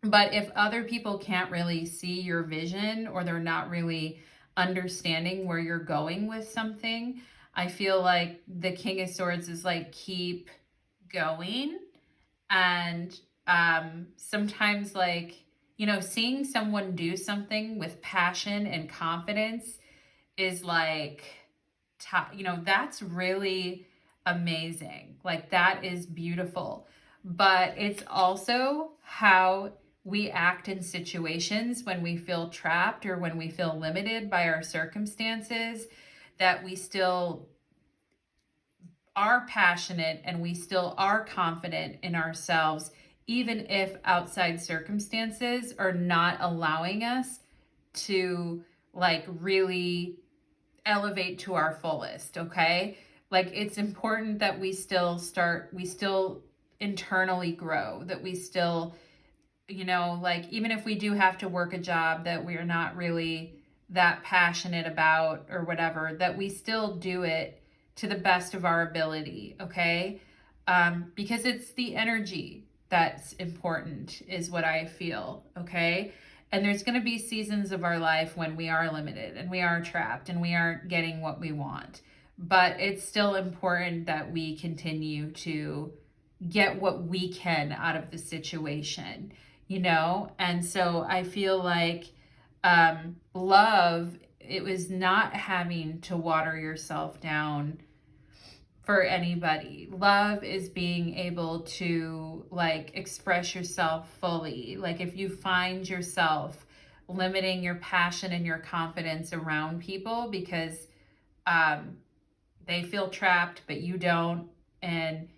But if other people can't really see your vision, or they're not really understanding where you're going with something, I feel like the King of Swords is like, keep going. And sometimes, like, you know, seeing someone do something with passion and confidence is like, you know, that's really amazing. Like, that is beautiful. But it's also how we act in situations when we feel trapped or when we feel limited by our circumstances, that we still are passionate and we still are confident in ourselves, even if outside circumstances are not allowing us to like really elevate to our fullest, okay? Like, it's important that we still internally grow, that we still, you know, like, even if we do have to work a job that we're not really that passionate about or whatever, that we still do it to the best of our ability, okay? Because it's the energy that's important, is what I feel, okay? And there's going to be seasons of our life when we are limited and we are trapped and we aren't getting what we want. But it's still important that we continue to get what we can out of the situation, you know? And so I feel like love, it was not having to water yourself down for anybody. Love is being able to like express yourself fully. Like, if you find yourself limiting your passion and your confidence around people because they feel trapped but you don't, and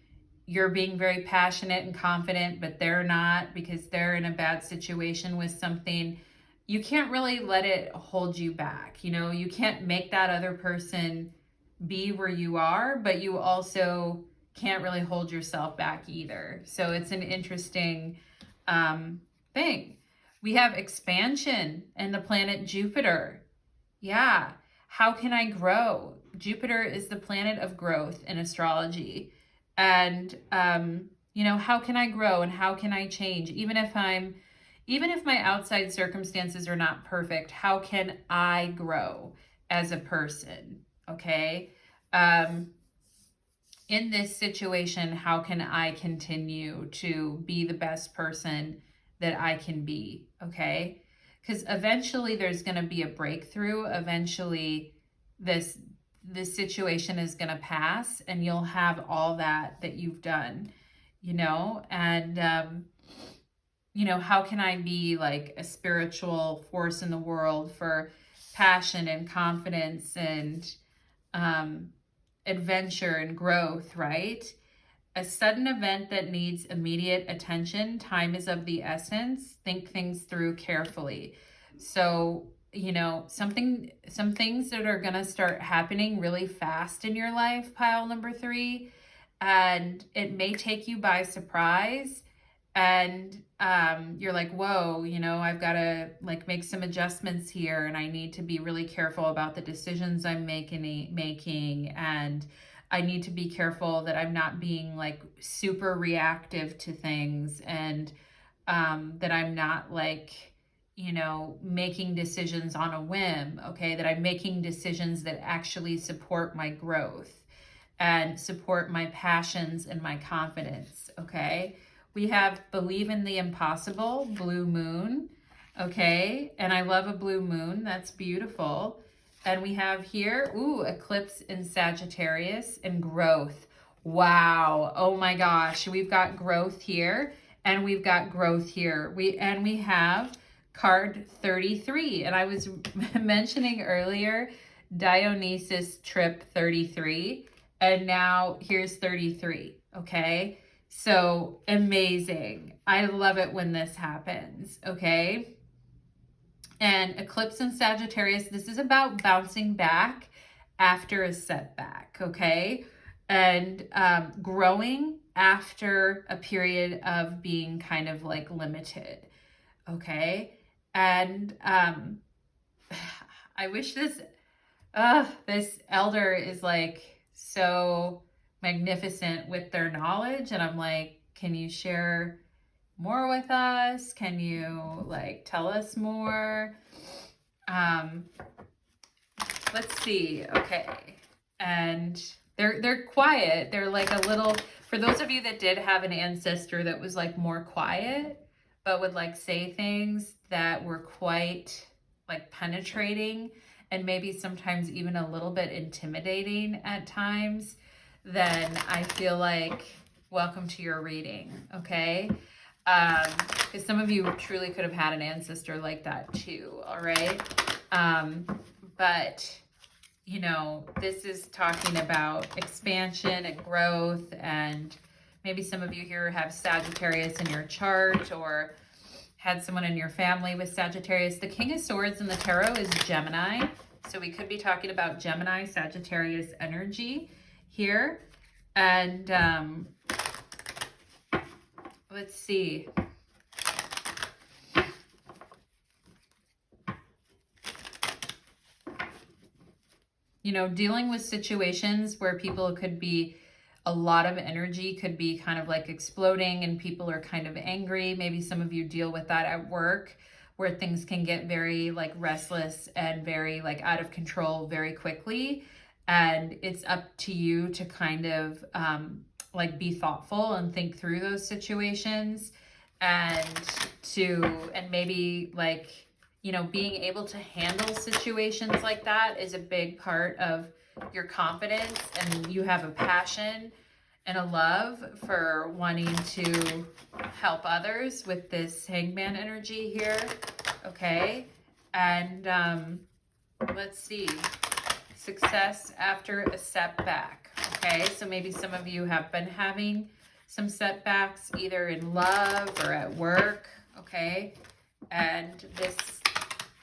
you're being very passionate and confident but they're not because they're in a bad situation with something, you can't really let it hold you back. You know, you can't make that other person be where you are, but you also can't really hold yourself back either. So it's an interesting thing. We have expansion and the planet Jupiter. Yeah. How can I grow? Jupiter is the planet of growth in astrology. And, you know, how can I grow and how can I change? Even if my outside circumstances are not perfect, how can I grow as a person? Okay. In this situation, how can I continue to be the best person that I can be? Okay. Because eventually there's going to be a breakthrough. Eventually this situation is going to pass and you'll have all that you've done, you know? And, you know, how can I be like a spiritual force in the world for passion and confidence and adventure and growth, right? A sudden event that needs immediate attention, time is of the essence. Think things through carefully. So, you know, some things that are going to start happening really fast in your life, pile number 3, and it may take you by surprise. And you're like, whoa, you know, I've got to like make some adjustments here, and I need to be really careful about the decisions I'm making, and I need to be careful that I'm not being like super reactive to things, and that I'm not like, you know, making decisions on a whim, okay? That I'm making decisions that actually support my growth and support my passions and my confidence, okay? We have believe in the impossible, blue moon, okay? And I love a blue moon. That's beautiful. And we have here, ooh, eclipse in Sagittarius and growth. Wow. Oh my gosh. We've got growth here and we've got growth here. We have card 33. And I was mentioning earlier Dionysus trip 33. And now here's 33. Okay. So amazing. I love it when this happens. Okay. And eclipse in Sagittarius, this is about bouncing back after a setback, okay? And growing after a period of being kind of like limited, okay? And I wish this elder is like so magnificent with their knowledge. And I'm like, can you share more with us? Can you like tell us more? Let's see. Okay. And they're quiet. They're like a little, for those of you that did have an ancestor that was like more quiet, but would like say things that were quite like penetrating and maybe sometimes even a little bit intimidating at times, then I feel like welcome to your reading. Okay. Because some of you truly could have had an ancestor like that too, all right? But, you know, this is talking about expansion and growth, and maybe some of you here have Sagittarius in your chart or had someone in your family with Sagittarius. The King of Swords in the tarot is Gemini, so we could be talking about Gemini, Sagittarius energy here. And let's see. You know, dealing with situations where people could be, a lot of energy could be kind of like exploding and people are kind of angry. Maybe some of you deal with that at work where things can get very like restless and very like out of control very quickly. And it's up to you to kind of like be thoughtful and think through those situations and maybe like, you know, being able to handle situations like that is a big part of your confidence, and you have a passion and a love for wanting to help others with this Hangman energy here. Okay. And let's see. Success after a setback. Okay, so maybe some of you have been having some setbacks either in love or at work. Okay, and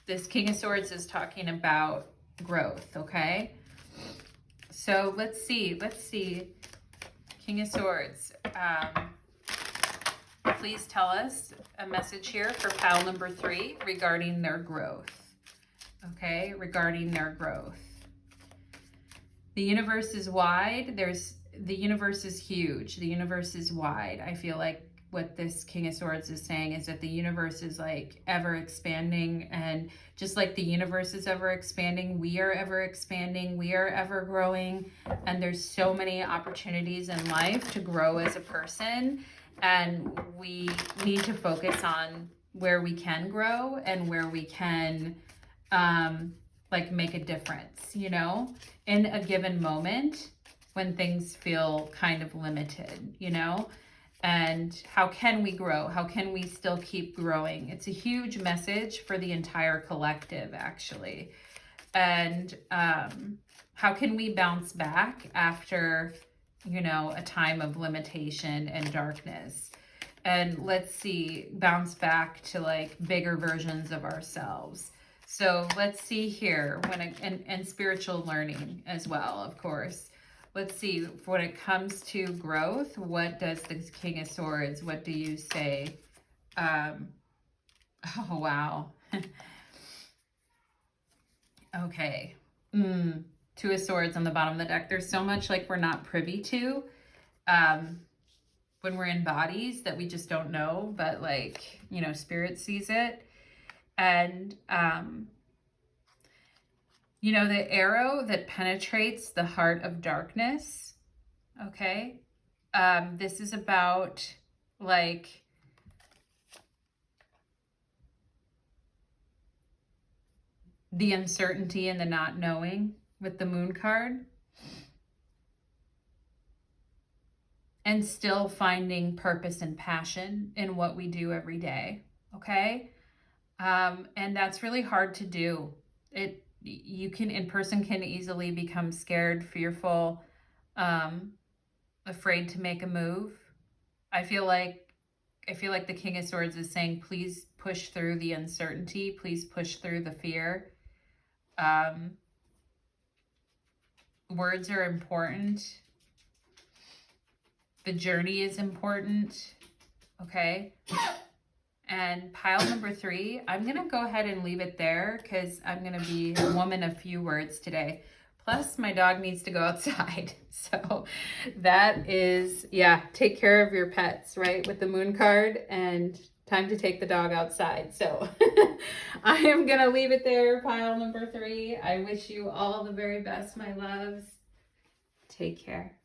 this King of Swords is talking about growth. Okay, so let's see. King of Swords, please tell us a message here for pile number 3 regarding their growth. Okay, regarding their growth. The universe is wide. The universe is huge. The universe is wide. I feel like what this King of Swords is saying is that the universe is like ever expanding, and just like the universe is ever expanding, we are ever expanding, we are ever growing, and there's so many opportunities in life to grow as a person, and we need to focus on where we can grow and where we can like make a difference, you know, in a given moment when things feel kind of limited, you know. And how can we grow? How can we still keep growing? It's a huge message for the entire collective, actually. And how can we bounce back after, you know, a time of limitation and darkness? And let's see, bounce back to like bigger versions of ourselves. So let's see here, and spiritual learning as well, of course. Let's see, when it comes to growth, what does the King of Swords, what do you say? Oh, wow. Okay. 2 of Swords on the bottom of the deck. There's so much like we're not privy to when we're in bodies that we just don't know, but like, you know, Spirit sees it. And, you know, the arrow that penetrates the heart of darkness, okay? This is about, like, the uncertainty and the not knowing with the Moon card, and still finding purpose and passion in what we do every day. Okay. And that's really hard to do. In-person can easily become scared, fearful, afraid to make a move. I feel like the King of Swords is saying, please push through the uncertainty. Please push through the fear. Words are important. The journey is important. Okay. And pile number 3, I'm going to go ahead and leave it there because I'm going to be a woman of few words today. Plus, my dog needs to go outside. So that is, yeah, take care of your pets, right? With the Moon card, and time to take the dog outside. So I am going to leave it there, pile number 3. I wish you all the very best, my loves. Take care.